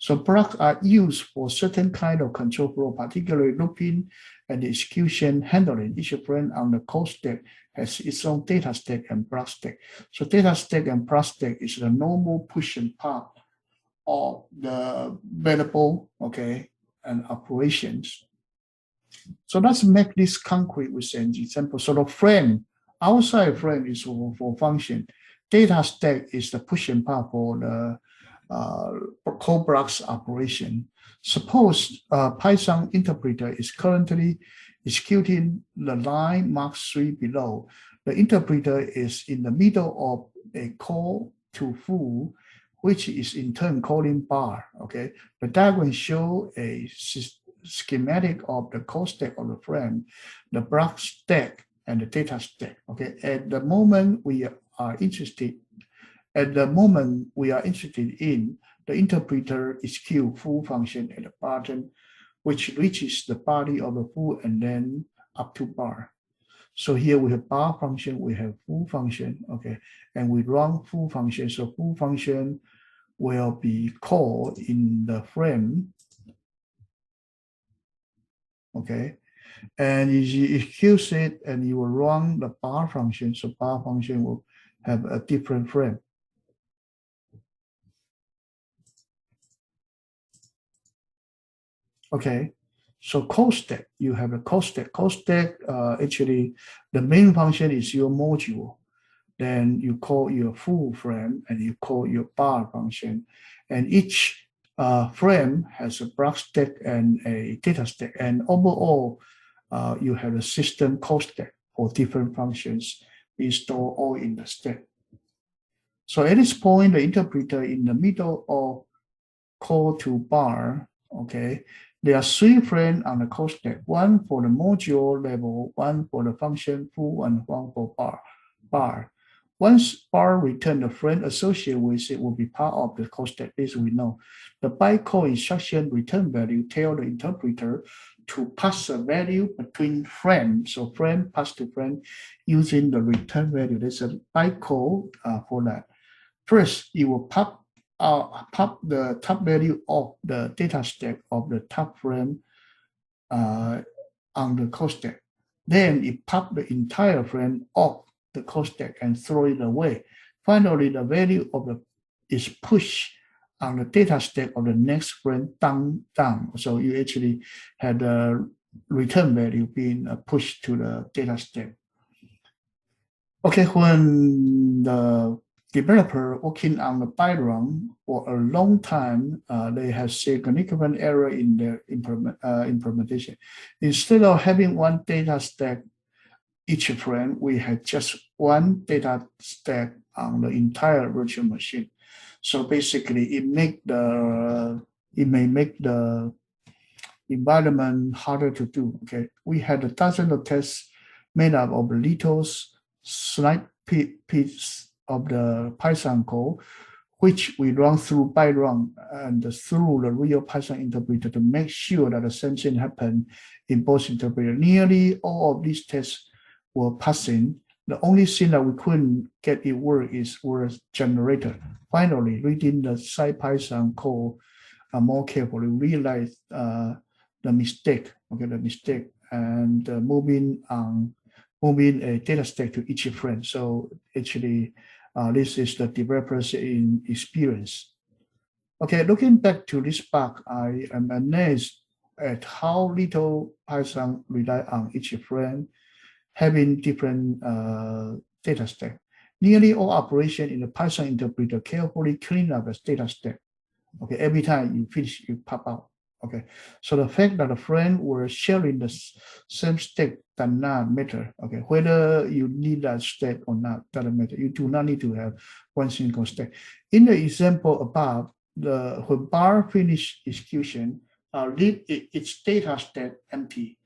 A: So blocks are used for certain kind of control flow, particularly looping and execution handling. Each frame on the code stack has its own data stack and block stack. So data stack and block stack is the normal pushing part of the variable, okay, and operations. So let's make this concrete with an example. So the frame, outside frame is for function. Data stack is the pushing part for the code blocks operation. Suppose Python interpreter is currently executing the line marked 3 below. The interpreter is in the middle of a call to foo, which is in turn calling bar. Okay, the diagram shows a schematic of the code stack of the frame, the block stack, and the data stack. Okay, at the moment we are interested in, the interpreter executes foo function at the bottom, which reaches the body of the foo and then up to bar. So here we have bar function, we have foo function, okay, and we run foo function. So foo function will be called in the frame, okay, and you execute it and you will run the bar function. So bar function will have a different frame. Okay, so code stack, you have a code stack. Code stack, actually, the main function is your module. Then you call your full frame and you call your bar function. And each frame has a block stack and a data stack. And overall, you have a system code stack for different functions installed all in the stack. So at this point, the interpreter in the middle of call to bar, okay, there are 3 frames on the code stack, one for the module level, one for the function foo, and one for bar. Once bar return, the frame associated with it will be part of the code stack. This we know. The bytecode instruction return value tell the interpreter to pass a value between frames. So frame pass to frame using the return value. There's a bytecode for that. First, it will pop the top value of the data stack of the top frame on the code stack. Then it pop the entire frame off the code stack and throw it away. Finally, the value of is pushed on the data stack of the next frame down. So you actually had the return value being pushed to the data stack. Okay, when the developer working on the Byte for a long time, they have significant error in their implementation. Instead of having one data stack each frame, we had just one data stack on the entire virtual machine. So basically, it may make the environment harder to do. Okay, we had a dozen of tests made up of little slight pieces of the Python code, which we run through Byte and through the real Python interpreter to make sure that the same thing happened in both interpreters. Nearly all of these tests were passing. The only thing that we couldn't get it work was generator. Finally, reading the SciPython code more carefully, realized the mistake, and moving a data stack to each frame. So actually, this is the developer's experience. Okay, looking back to this bug, I am amazed at how little Python rely on each frame having different data stack. Nearly all operations in the Python interpreter carefully clean up the data stack. Okay, every time you finish, you pop out. Okay, so the fact that the friends were sharing the same stack does not matter. Okay, whether you need that stack or not doesn't matter. You do not need to have one single stack. In the example above, when bar finish execution, leave its data stack empty.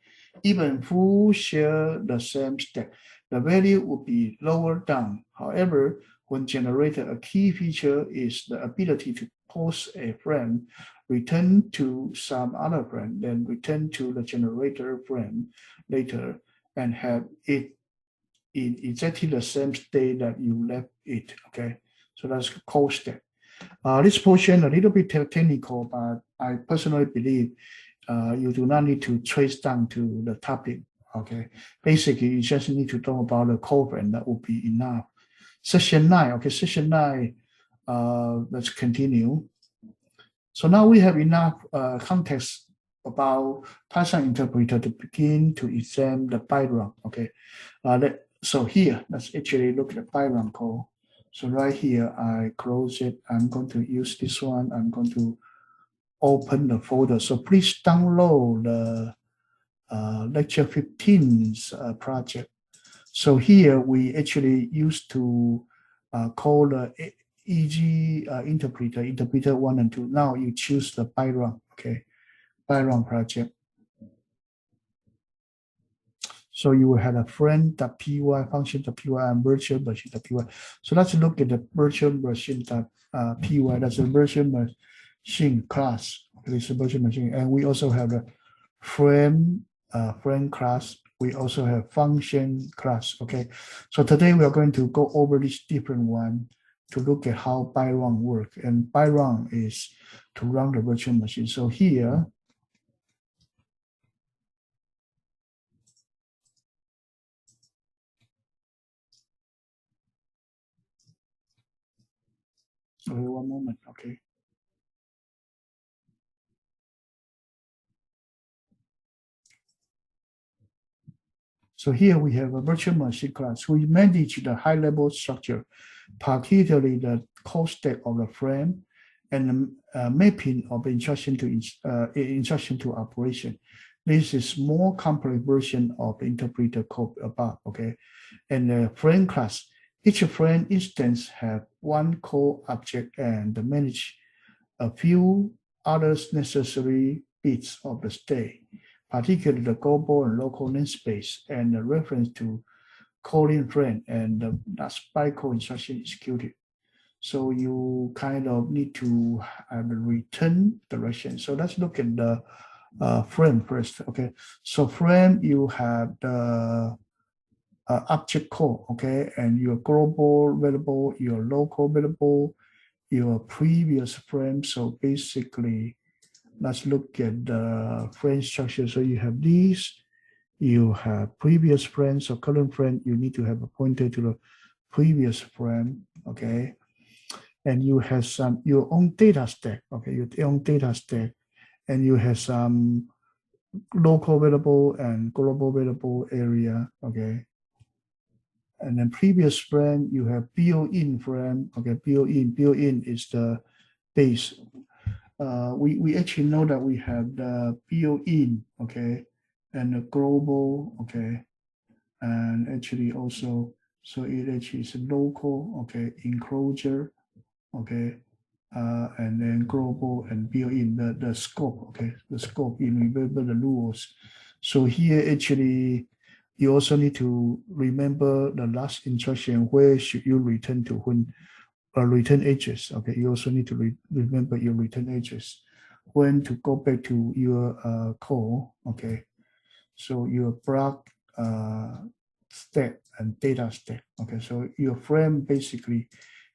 A: Even who share the same stack, the value would be lower down. However, when generated, a key feature is the ability to post a frame, return to some other frame, then return to the generator frame later, and have it in exactly the same state that you left it. Okay, so that's cold stack. This portion a little bit technical, but I personally believe you do not need to trace down to the topic. Okay, basically you just need to know about the code, and that will be enough. Session 9. Okay, session 9. Let's continue. So now we have enough context about Python interpreter to begin to examine the Byte run. Okay, so here let's actually look at the Byte run code. So right here I close it. I'm going to use this one. I'm going to open the folder. So please download the lecture 15's project. So here we actually used to call the EG interpreter 1 and 2. Now you choose the Byte run, okay, Byte run project. So you will have a friend.py, function.py, and virtual machine.py. So let's look at the virtual machine.py. That's a virtual machine class. This is a virtual machine, and we also have a friend class. We also have function class. Okay, so today we are going to go over this different one to look at how Byte run work. And Byte run is to run the virtual machine. So here, okay, one moment. Okay. So here we have a virtual machine class. We manage the high-level structure, particularly the code stack of the frame and the mapping of instruction to operation. This is more complex version of the interpreter code above. Okay, and the frame class. Each frame instance have one core object and manage a few others necessary bits of the state, particularly the global and local namespace and the reference to calling frame and the bytecode instruction executed. So you kind of need to have a return direction. So let's look at the frame first. Okay, so frame, you have the object code, okay, and your global variable, your local variable, your previous frame. So basically, let's look at the frame structure. So you have these, you have previous frame, so current frame, you need to have a pointer to the previous frame, okay? And you have some your own data stack, okay, your own data stack, and you have some local variable and global variable area, okay? And then previous frame, you have built-in frame, okay, built-in is the base. We actually know that we have the built-in, okay, and the global, okay, and actually also, so it actually is local, okay, enclosure, okay, and then global and built-in, the scope, okay, the scope, you remember the rules. So here actually, you also need to remember the last instruction, where should you return to when return address. Okay, you also need to remember your return address when to go back to your call. Okay, so your block stack and data stack. Okay, so your frame basically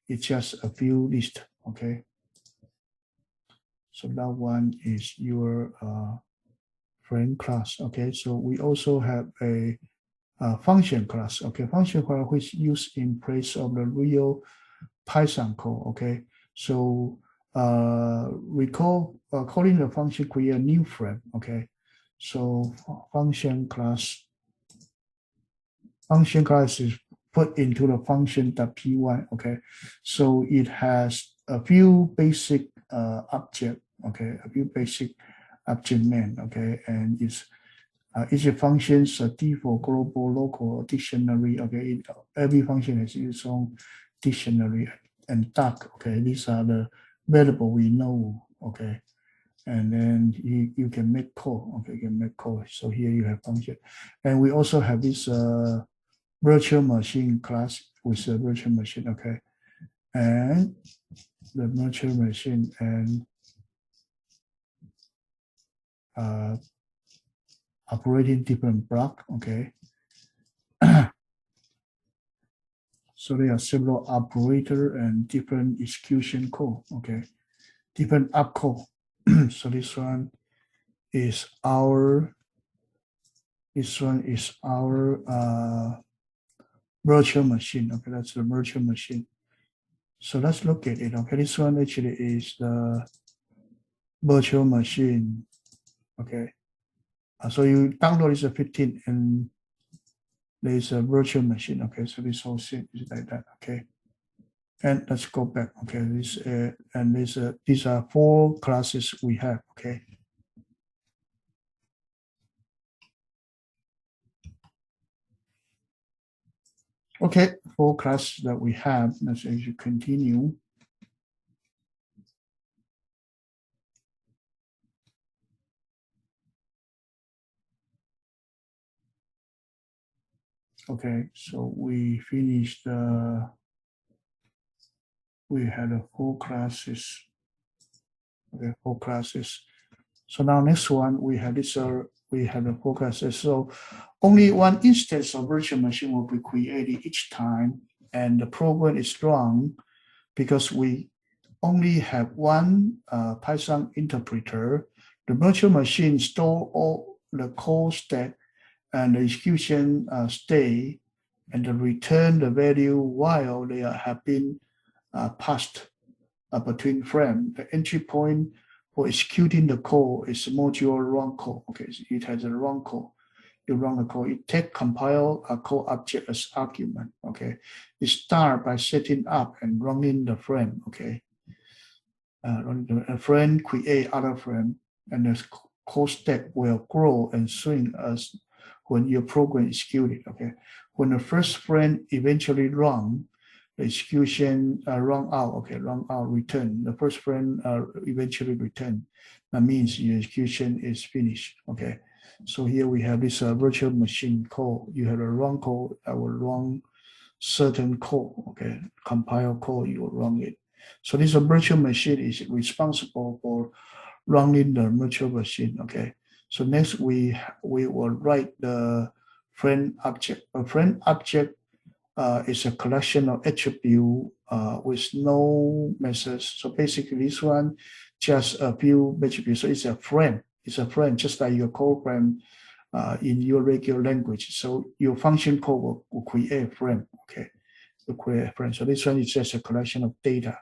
A: is just a view list. Okay, so that one is your frame class. Okay, so we also have a function class. Okay, function class which is used in place of the real Python code. Okay, so we calling the function create a new frame. Okay, so function class is put into the function.py. Okay, so it has a few basic object. Okay, a few basic object name. Okay, and each functions a default, global, local, dictionary. Okay, every function has its own dictionary and duck. Okay, these are the variable we know. Okay, and then you can make code. Okay, you can make code. So here you have function, and we also have this virtual machine class with a virtual machine. Okay, and the virtual machine and operating different block. Okay. So there are several operator and different execution code. Okay, different opcode. So this one is our virtual machine. Okay, that's the virtual machine. So let's look at it. Okay, this one actually is the virtual machine. Okay, so you download this 15 and there's a virtual machine. Okay, so this whole thing is like that. Okay, and let's go back. Okay, these are 4 classes we have. Okay. Okay, 4 classes that we have. Let's actually continue. Okay, so we finished. We had 4 classes. Okay, 4 classes. So now next one we have this. We have the 4 classes. So only one instance of virtual machine will be created each time, and the program is run because we only have one Python interpreter. The virtual machine store all the code stack and the execution state and return the value while they have been passed between frames. The entry point for executing the code is module run code. Okay, so it has a run code. You run the code. It take compile a code object as argument. Okay, it start by setting up and running the frame. Okay, a frame create other frame, and the code stack will grow and swing as when your program is executed. Okay, when the first frame eventually run, the execution run out. Okay, run out, return. The first frame eventually return. That means your execution is finished. Okay, so here we have this virtual machine code. You have a run code that will run certain code. Okay, compile code, you will run it. So this virtual machine is responsible for running the virtual machine. Okay. So next we will write the friend object. A friend object is a collection of attributes with no methods. So basically this one just a few attributes. So it's a friend. It's a friend, just like your code friend in your regular language. So your function code will create a friend. Okay. To create a friend. So this one is just a collection of data.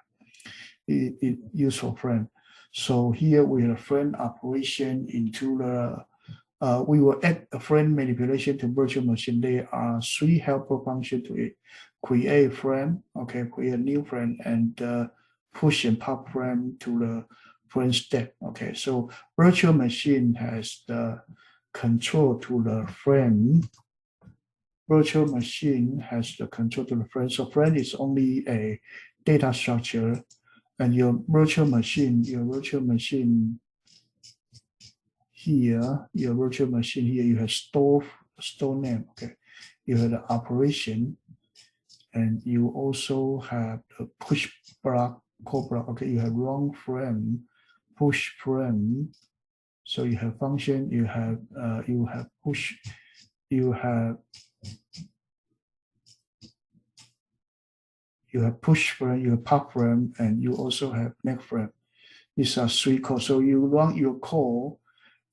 A: It useful friend. So here we have a friend operation into the, we will add a friend manipulation to virtual machine. There are 3 helper functions to it. Create a friend, okay, create a new friend, and push and pop friend to the friend stack. Okay, so virtual machine has the control to the friend. Virtual machine has the control to the friend. So friend is only a data structure. And your virtual machine here, you have store name. Okay, you have the operation, and you also have the push block, call block. Okay, you have run frame, push frame. So you have function, you have push, you have you have push frame, you have pop frame, and you also have make frame. These are 3 calls. So you run your call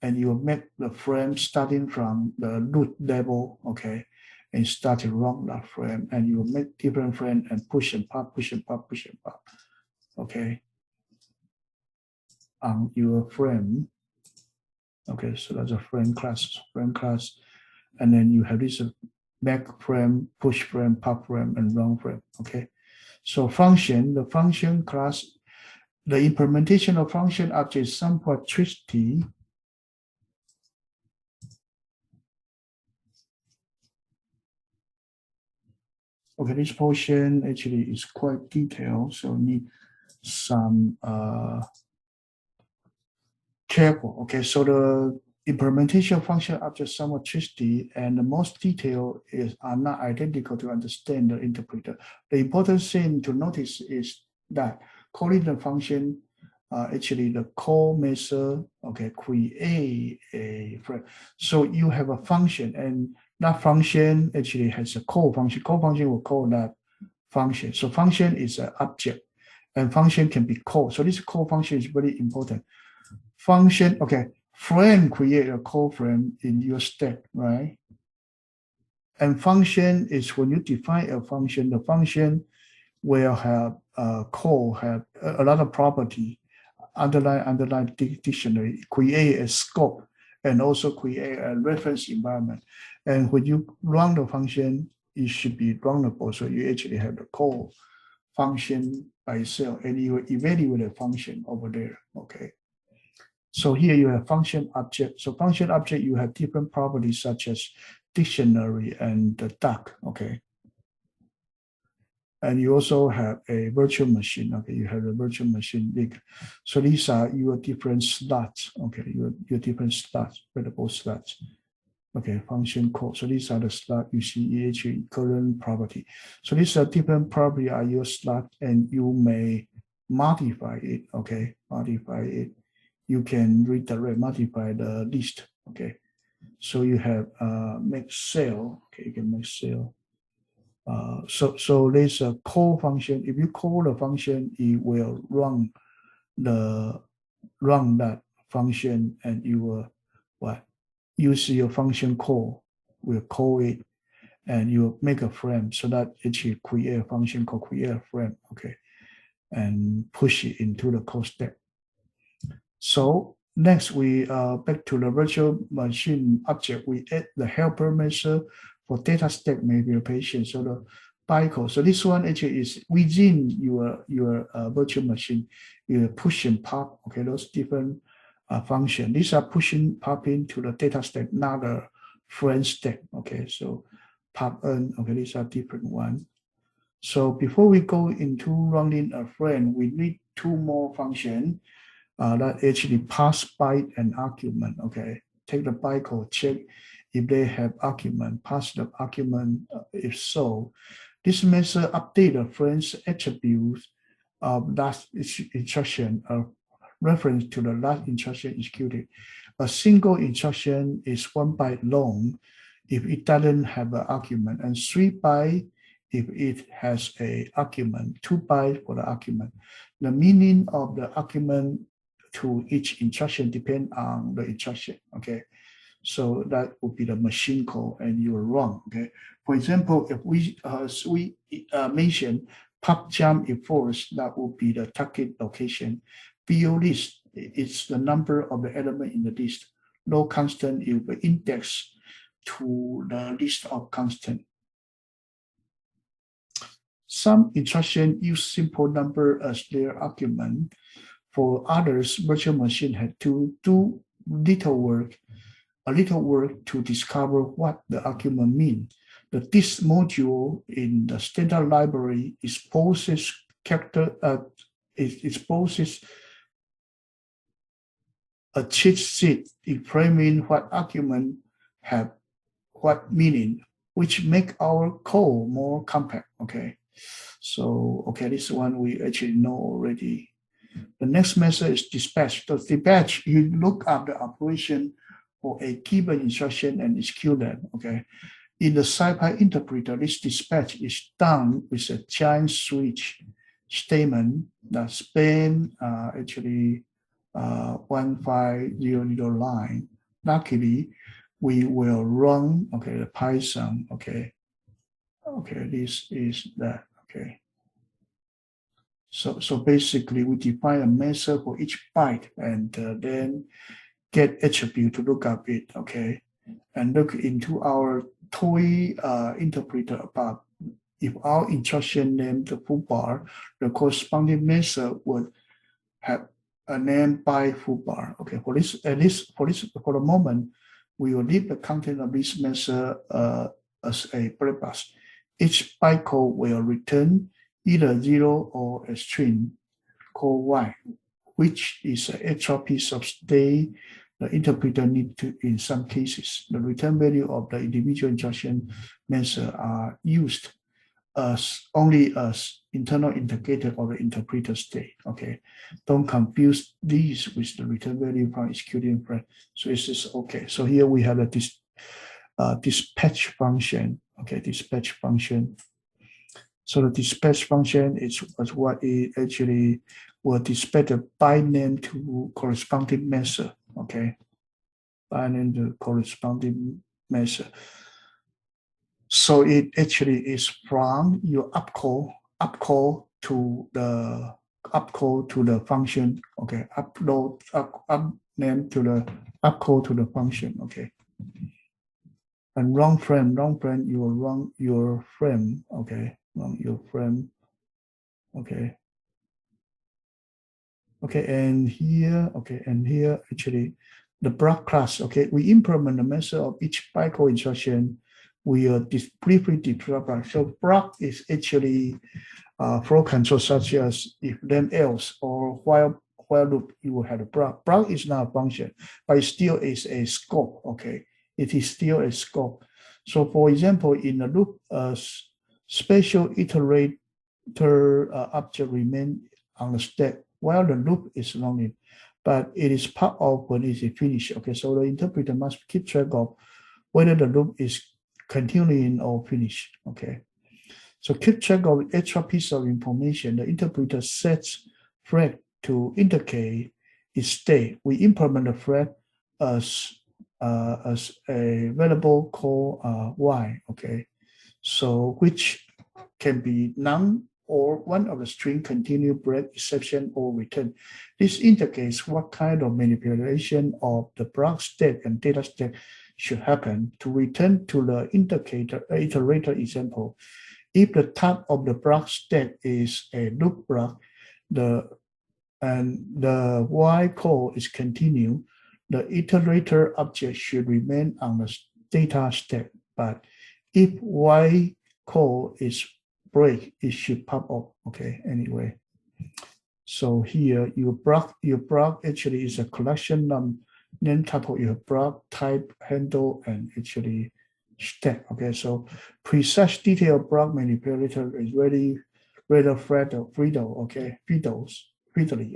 A: and you make the frame starting from the root level, okay, and start to run that frame, and you make different frame and push and pop, push and pop, push and pop, okay, on your frame. Okay, so that's a frame class, and then you have this make frame, push frame, pop frame, and run frame, okay. So function, the function class, the implementation of function object is somewhat tricky. Okay, this portion actually is quite detailed, so need some careful. Okay, so the implementation of function object is somewhat tricky, and the most detail are not identical to understand the interpreter. The important thing to notice is that calling the function, actually the call method, okay, create a frame. So you have a function, and that function actually has a call function. Call function will call that function. So function is an object, and function can be called. So this call function is very important. Function, okay, frame create a call frame in your stack, right? And function is when you define a function, the function will have call, have a lot of property, underline dictionary, create a scope, and also create a reference environment. And when you run the function, it should be runnable. So you actually have the call function by itself, and you evaluate a function over there, okay? So here you have function object. So function object, you have different properties such as dictionary and the duck, okay? And you also have a virtual machine, okay? You have a virtual machine link. So these are your different slots, okay? Your different slots, variable slots, okay? Function call. So these are the slots you see actually current property. So these are different property are your slot, and you may modify it, okay? Modify it. You can redirect, modify the list, okay? So you have make cell, okay? You can make cell. So there's a call function. If you call the function, it will run that function, and you will what? Use your function call, will call it, and you make a frame so that it should create a function called create a frame, okay? And push it into the code stack. So next, we back to the virtual machine object. We add the helper method for data stack manipulation. So the Bytecode. So this one actually is within your virtual machine. You push and pop. Okay, those different functions. These are pushing, popping to the data stack, not a frame stack. Okay, so pop in. Okay, these are different ones. So before we go into running a frame, we need 2 more functions. That actually pass byte and argument, okay? Take the bytecode, check if they have argument, pass the argument, if so. This method update the frame's attributes of last instruction, a reference to the last instruction executed. A single instruction is 1 byte long if it doesn't have an argument, and 3 bytes if it has an argument, 2 bytes for the argument. The meaning of the argument to each instruction depend on the instruction, okay? So that would be the machine code, and you're wrong, okay? For example, if we mention pop jump if false, that would be the target location. PO list, it's the number of the element in the list. No constant, it will be indexed to the list of constant. Some instructions use simple number as their argument. For others, virtual machine had to do a little work to discover what the argument means. The disk module in the standard library exposes a cheat sheet explaining what argument have what meaning, which make our code more compact. Okay, so okay, this one we actually know already. The next method is dispatch. So dispatch, you look up the operation for a given instruction and execute them, okay? In the SciPy interpreter, this dispatch is done with a giant switch statement that span actually 1500 line. Luckily, we will run the Python. This is that. So basically, we define a method for each byte and then get attribute to look up it. And look into our toy interpreter above. If our instruction named the full bar, the corresponding method would have a name by full bar. For this, at least for the moment, we will leave the content of this method as a black box. Each bytecode will return either 0 or a string called y, which is an extra piece of state the interpreter needs to, in some cases. The return value of the individual instruction method are used only as internal indicator of the interpreter state. Don't confuse these with the return value from executing thread. So this is okay. So here we have a dispatch function. Dispatch function. So the dispatch function is what it actually will dispatch the byte name to corresponding method. Byte name to corresponding method. So it actually is from your upcall to the function. Upload up name to the upcall to the function. And run frame, you will run your frame. Run your frame. And here, actually the block class. We implement the method of each bytecode instruction. We briefly describe block. So block is actually flow control, such as if then else or while loop. You will have a block. Block is not a function, but it still is a scope. It is still a scope. So for example, in a loop, special iterator object remain on the stack while the loop is running, but it is part of when it is finished. So the interpreter must keep track of whether the loop is continuing or finished. So keep track of extra piece of information. The interpreter sets flag to indicate its state. We implement the flag as a variable called y. So which can be none or one of the string, continue, break, exception, or return. This indicates what kind of manipulation of the block state and data state should happen. To return to the iterator example, if the type of the block state is a loop block, and the y call is continue, the iterator object should remain on the data state. But if y call is break, it should pop up. Anyway. So here your block actually is a collection of name type of your block, type, handle, and actually stack. So precise detailed block manipulator is rather fiddly.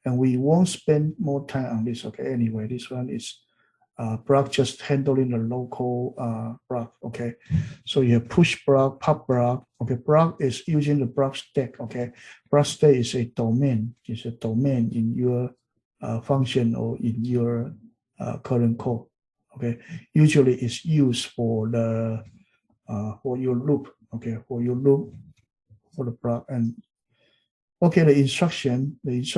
A: And we won't spend more time on this. Anyway, this one is block just handling the local block. So you have push block, pop block. Block is using the block stack. Block stack is a domain. It's a domain in your function or in your current code. Usually it's used for the for your loop. For your loop for the block. And the instruction is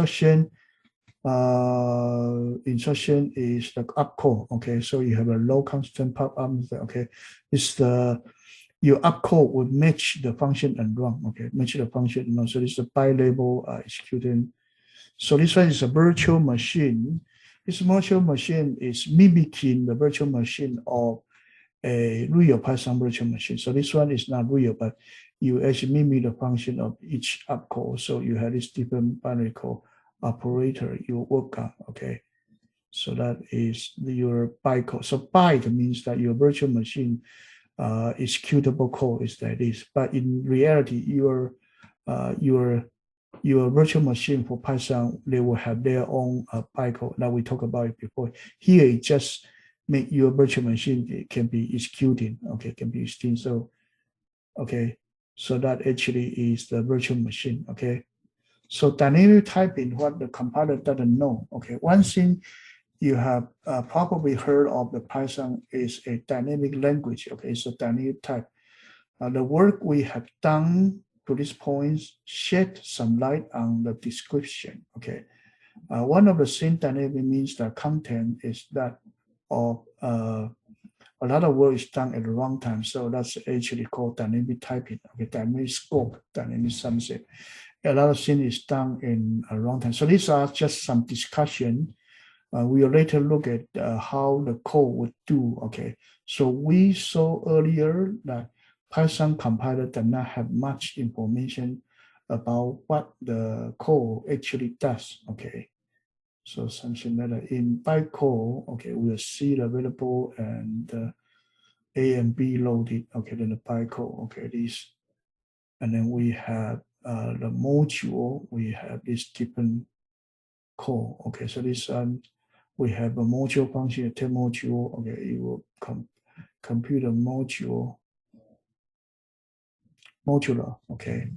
A: the upcall. So you have a low constant pop up. It's your upcall would match the function and run. Match the function. So this is a bi-label executing. So this one is a virtual machine. This virtual machine is mimicking the virtual machine of a real Python virtual machine. So this one is not real, but you actually mimic the function of each upcall. So you have this different binary code operator you work on. So that is your bytecode. So byte means that your virtual machine executable code is like this. But in reality, your virtual machine for Python, they will have their own bytecode that we talked about it before. Here it's just make your virtual machine can be executing, okay, can be executing. So, okay, so that actually is the virtual machine, okay. So dynamic typing, what the compiler doesn't know, okay. One thing you have probably heard of the Python is a dynamic language, okay, it's a dynamic type. The work we have done to this point shed some light on the description, okay. One of the things dynamic means the content is that of a lot of work is done at the wrong time. So that's actually called dynamic typing, okay, dynamic scope, dynamic something. A lot of things is done in a wrong time. So these are just some discussion. We will later look at how the code would do, okay. So we saw earlier that Python compiler does not have much information about what the code actually does, okay. So something like in bytecode, okay, we'll see the variable and A and B loaded, okay, then the bytecode, okay, this. And then we have the module, we have this different code, okay, so this we have a module function, a tell module, okay, it will compute a modular, okay.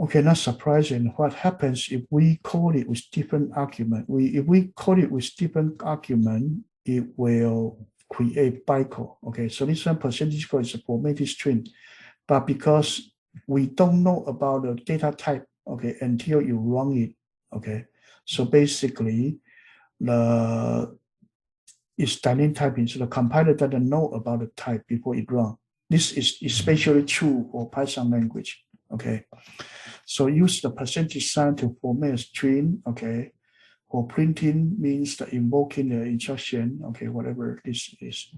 A: Okay, not surprising. What happens if we code it with different argument? If we code it with different argument, it will create bytecode. Okay, so this one percentage code is a formatted string, but because we don't know about the data type, okay, until you run it, okay. So basically, it's dynamic typing, so the compiler doesn't know about the type before it runs. This is especially true for Python language, okay. So use the percentage sign to format a string, okay. For printing means the invoking the instruction, okay, whatever this is,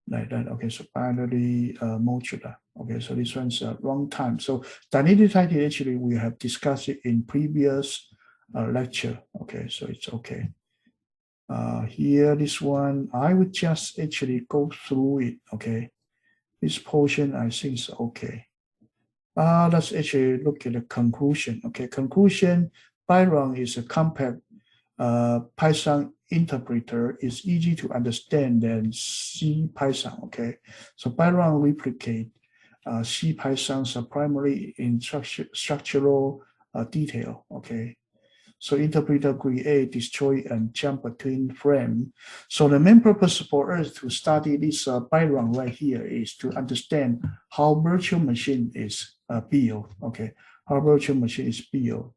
A: like that, okay. So binary modular, okay. So this one's a runtime. So dynamic typing actually we have discussed it in previous lecture, okay. So it's okay. Here, this one, I would just actually go through it, okay. This portion I think is okay. Let's actually look at the conclusion. Okay, conclusion, Byte is a compact Python interpreter. It's easy to understand than C Python, okay? So Byte replicate C Python's primary in structural detail, okay? So interpreter create, destroy, and jump between frame. So the main purpose for us to study this Byte right here is to understand how virtual machine is built, okay? How virtual machine is built.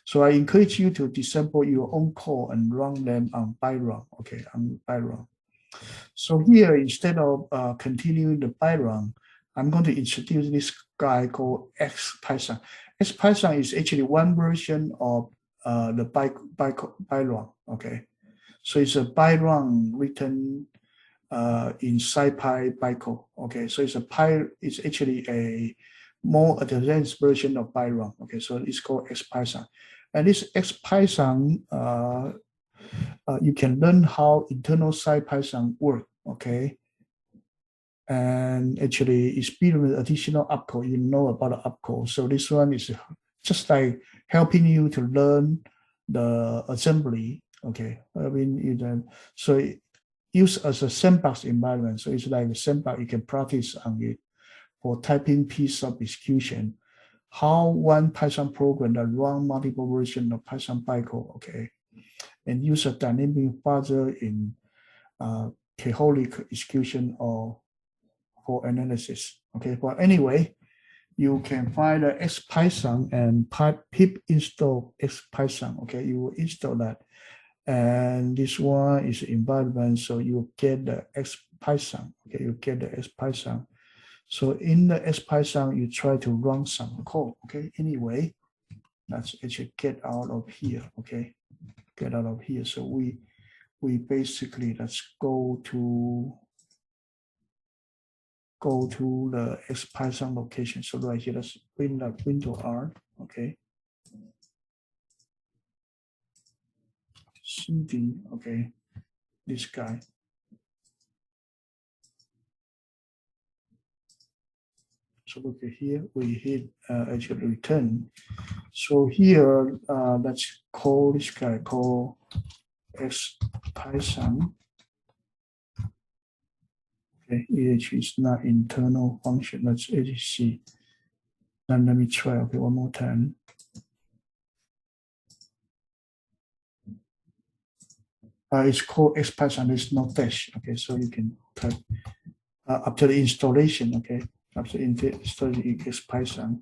A: So I encourage you to disassemble your own code and run them on Byte, okay, on Byte. So here, instead of continuing the Byte, I'm going to introduce this guy called XPython. XPython is actually one version of the Byte, okay? So it's a Byte written in SciPy bytecode, okay? So it's actually a more advanced version of Byte, okay? So it's called XPython. And this XPython, you can learn how internal SciPython work, okay? And actually it's built with additional opcode. You know about the opcode. So this one is just like helping you to learn the assembly, okay? I mean, so use as a sandbox environment. So it's like a sandbox, you can practice on it for typing piece of execution. How one Python program that run multiple versions of Python bytecode, okay? And use a dynamic further in chaotic execution or for analysis, okay? But anyway, you can find the XPython and pip install XPython, okay? You will install that. And this one is environment, so you get the XPython, okay? You get the XPython. So in the XPython, you try to run some code, okay? Anyway, let's actually get out of here, okay? Get out of here. So we basically, let's go to the XPython location. So right here, let's bring that window R, okay? CD, okay, this guy. So look at here, we hit actually return. So here, let's call this guy called XPython. Okay, EH is not internal function. That's HC. Then let me try. Okay, one more time. It's called XPython. There's no dash. Okay, so you can type after the installation. Okay, after installing XPython.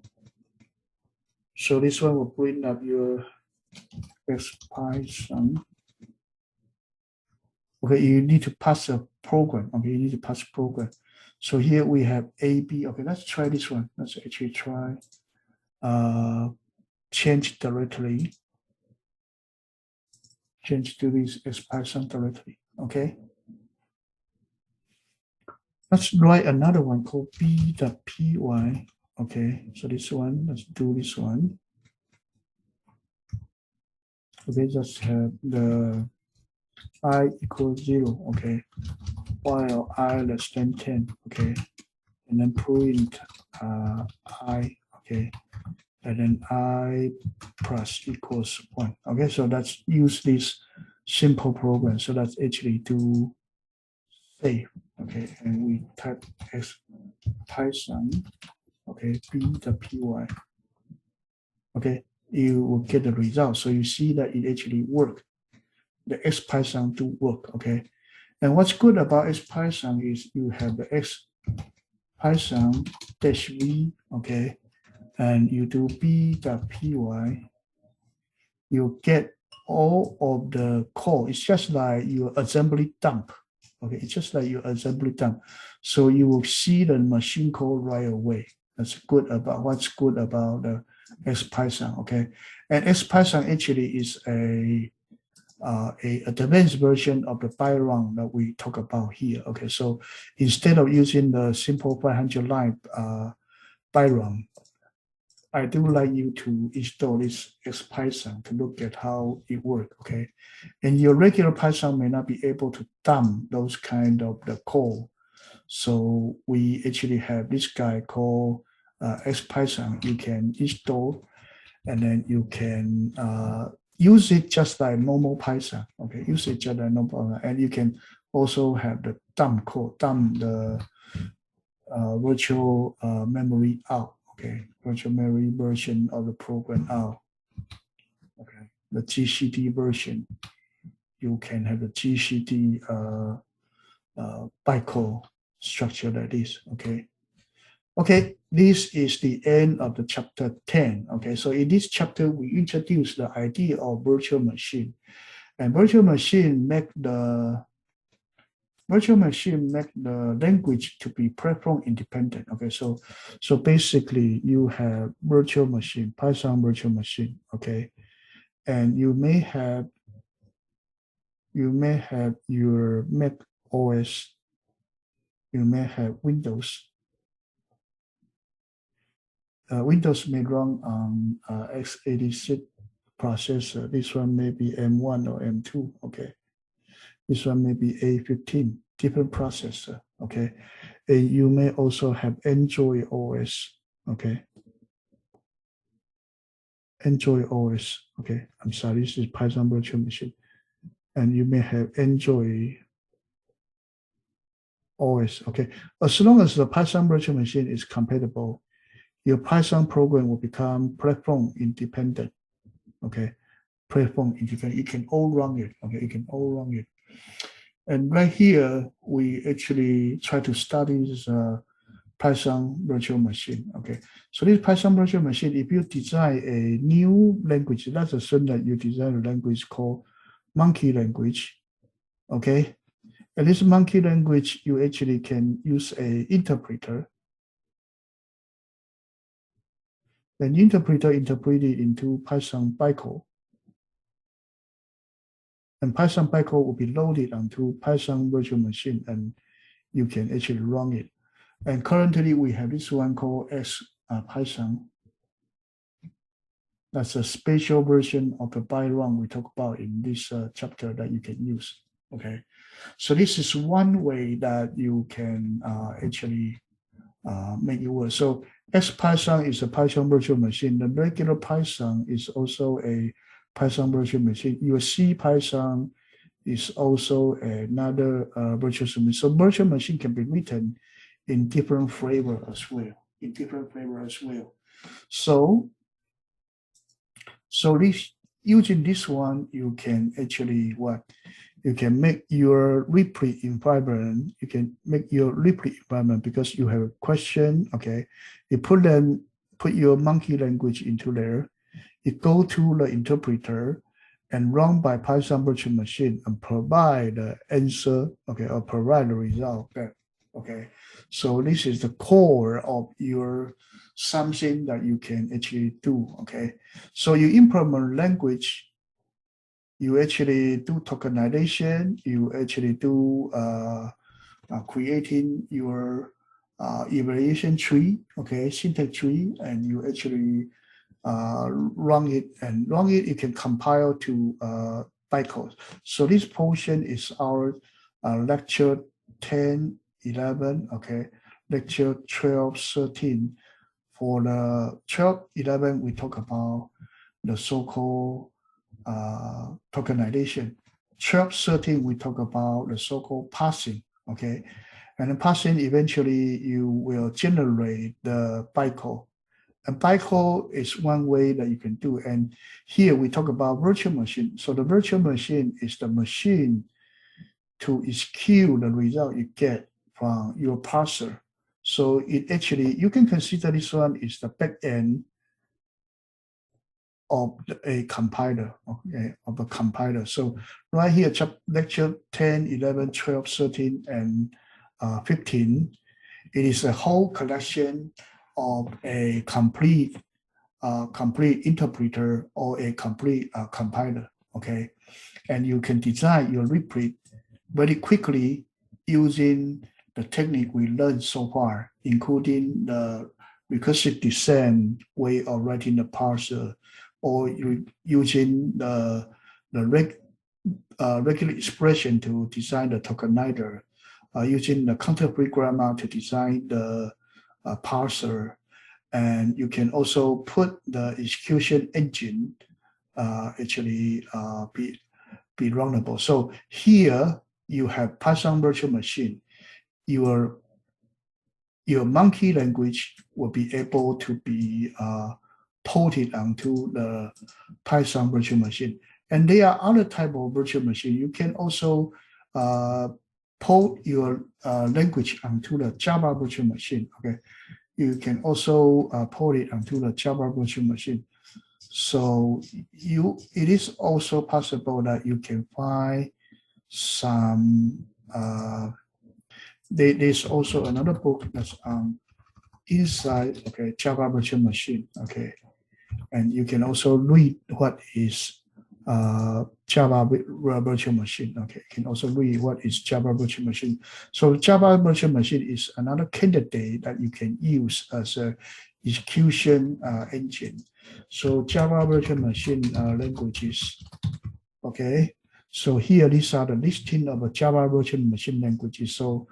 A: So this one will bring up your XPython. Okay, you need to pass a program. Okay, you need to pass a program. So here we have AB. Okay, let's try this one. Let's actually try change directory. Change to this XPython directory. Okay. Let's write another one called b.py. Okay, so this one, let's do this one. Okay, just have the I equals 0. Okay, while I less than 10. Okay, and then print I. Okay, and then I plus equals 1. Okay, so let's use this simple program. So let's actually do save. Okay, and we type XPython. Okay, b.py. Okay, you will get the result. So you see that it actually worked. The XPython do work. Okay, and what's good about XPython is you have the XPython -v. Okay, and you do b.py. You get all of the code. It's just like your assembly dump. Okay, it's just like your assembly dump. So you will see the machine code right away. That's good about what's good about the XPython. Okay, and XPython actually is a advanced version of the Byte that we talk about here. Okay, so instead of using the simple 500 line Byte, I do like you to install this XPython to look at how it works. Okay, and your regular Python may not be able to dump those kind of the code. So we actually have this guy called XPython. You can install, and then you can use it just like normal Python. Okay, use it just like normal, and you can also have the dump code, dump the virtual memory out. Okay, virtual memory version of the program out. Okay, the GCD version. You can have the GCD bytecode structure like this. Okay. Okay, this is the end of the chapter 10. Okay, so in this chapter, we introduce the idea of virtual machine. And virtual machine make the language to be platform independent. Okay, so basically you have virtual machine, Python virtual machine. Okay, and you may have your Mac OS, you may have Windows. Windows may run on x86 processor. This one may be M1 or M2. Okay, this one may be A15, different processor. Okay, and you may also have Android OS. Okay, Android OS. Okay, I'm sorry, this is Python virtual machine, and you may have Android OS. Okay, as long as the Python virtual machine is compatible, your Python program will become platform independent. Okay, platform independent. You can all run it. Okay, you can all run it. And right here, we actually try to study this Python virtual machine. Okay, so this Python virtual machine, if you design a new language, let's assume that you design a language called monkey language. Okay, and this monkey language, you actually can use a interpreter. An interpreter interpreted into Python bytecode. And Python bytecode will be loaded onto Python virtual machine, and you can actually run it. And currently, we have this one called Python. That's a special version of the Byte we talked about in this chapter that you can use. Okay, so this is one way that you can actually make it work. So XPython is a Python virtual machine. The regular Python is also a Python virtual machine. Your C Python is also another virtual machine. So virtual machine can be written in different flavor as well. So this, using this one, you can actually what? You can make your REPL environment. You can make your REPL environment because you have a question. Okay, you put your monkey language into there. It go to the interpreter and run by Python virtual machine and provide the answer. Okay, or provide the result. Okay, so this is the core of your something that you can actually do. Okay, so you implement language, you actually do tokenization, you actually do creating your evaluation tree, okay, syntax tree, and you actually run it, you can compile to bytecode. So this portion is our lecture 10, 11, okay, lecture 12, 13. For the 12, 11, we talk about the so-called tokenization. 12, 13, we talk about the so-called parsing, okay? And the parsing, eventually you will generate the bytecode. And bytecode is one way that you can do. And here we talk about virtual machine. So the virtual machine is the machine to execute the result you get from your parser. So it actually, you can consider this one is the back end of a compiler, okay, of a compiler. So right here, lecture 10, 11, 12, 13, and 15, it is a whole collection of a complete interpreter or a complete compiler, okay? And you can design your REPL very quickly using the technique we learned so far, including the recursive descent way of writing the parser, or using the regular expression to design the tokenizer, using the counter-free grammar to design the parser. And you can also put the execution engine actually be runnable. So here you have Python virtual machine. Your monkey language will be able to be ported onto the Python virtual machine. And there are other type of virtual machine. You can also port your language onto the Java virtual machine. Okay, you can also port it onto the Java virtual machine. So it is also possible that you can find some. There's also another book that's inside, okay, Java virtual machine, okay, and you can also read what is Java virtual machine, okay. You can also read what is Java virtual machine. So Java virtual machine is another candidate that you can use as a execution engine. So Java virtual machine languages, okay. So here, these are the listing of Java virtual machine languages. So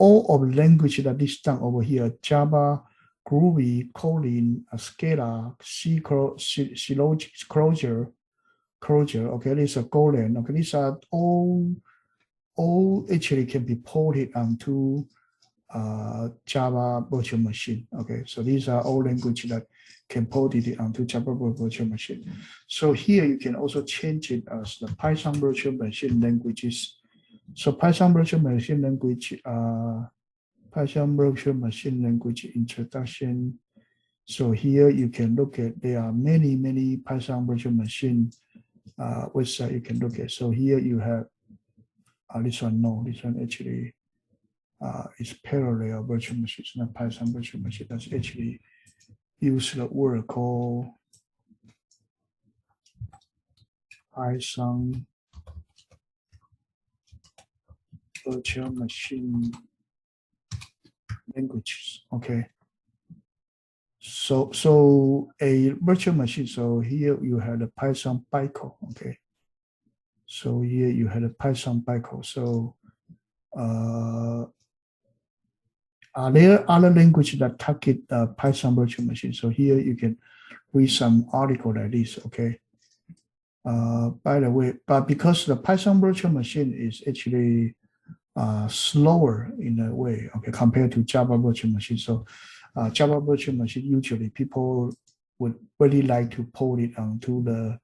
A: all of the language that is done over here, Java, Groovy, Kotlin, Scala, C, Clojure, okay, these are Golang, okay, these are all actually can be ported onto Java virtual machine, okay, so these are all languages that can port it onto Java virtual machine. So here you can also change it as the Python virtual machine languages. So Python virtual machine language, introduction. So here you can look at, there are many Python virtual machine website you can look at. So here you have this one. No, this one actually is parallel virtual machine. It's not Python virtual machine. That's actually use the word called Python virtual machine languages. Okay. So a virtual machine. So here you have the Python bytecode. Okay. So here you have the Python bytecode. So are there other languages that target Python virtual machine? So here you can read some article like this. Okay. By the way, but because the Python virtual machine is actually slower in a way, okay, compared to Java virtual machine. So Java virtual machine, usually people would really like to port it onto the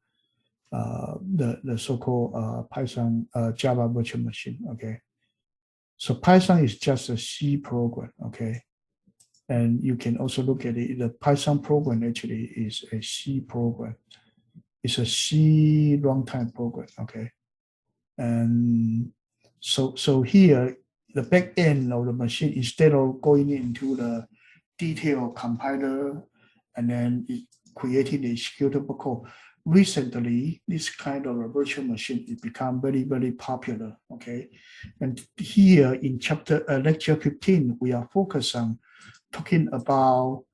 A: so-called Python Java virtual machine, okay. So Python is just a C program, okay. And you can also look at it. The Python program actually is a C program. It's a C runtime program, okay. And so here, the back end of the machine, instead of going into the detailed compiler and then creating the executable code, recently, this kind of a virtual machine has become very, very popular, okay? And here in lecture 15, we are focused on talking about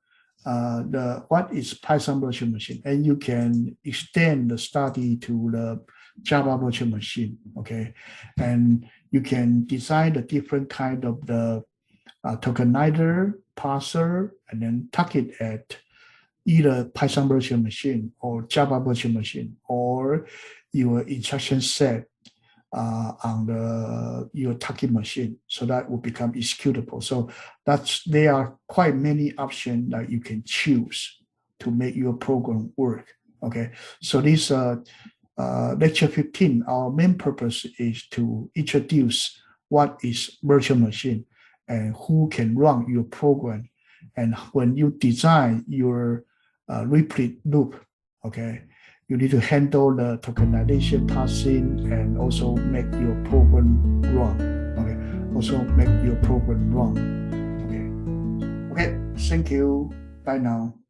A: what is Python virtual machine, and you can extend the study to the Java virtual machine, okay? And you can design the different kind of the tokenizer, parser, and then target at either Python virtual machine or Java virtual machine or your instruction set on your target machine, so that will become executable. So there are quite many options that you can choose to make your program work. Okay, so this lecture 15, our main purpose is to introduce what is virtual machine and who can run your program, and when you design your replete loop, okay, you need to handle the tokenization parsing and also make your program run. Okay, also make your program run. Okay, thank you. Bye now.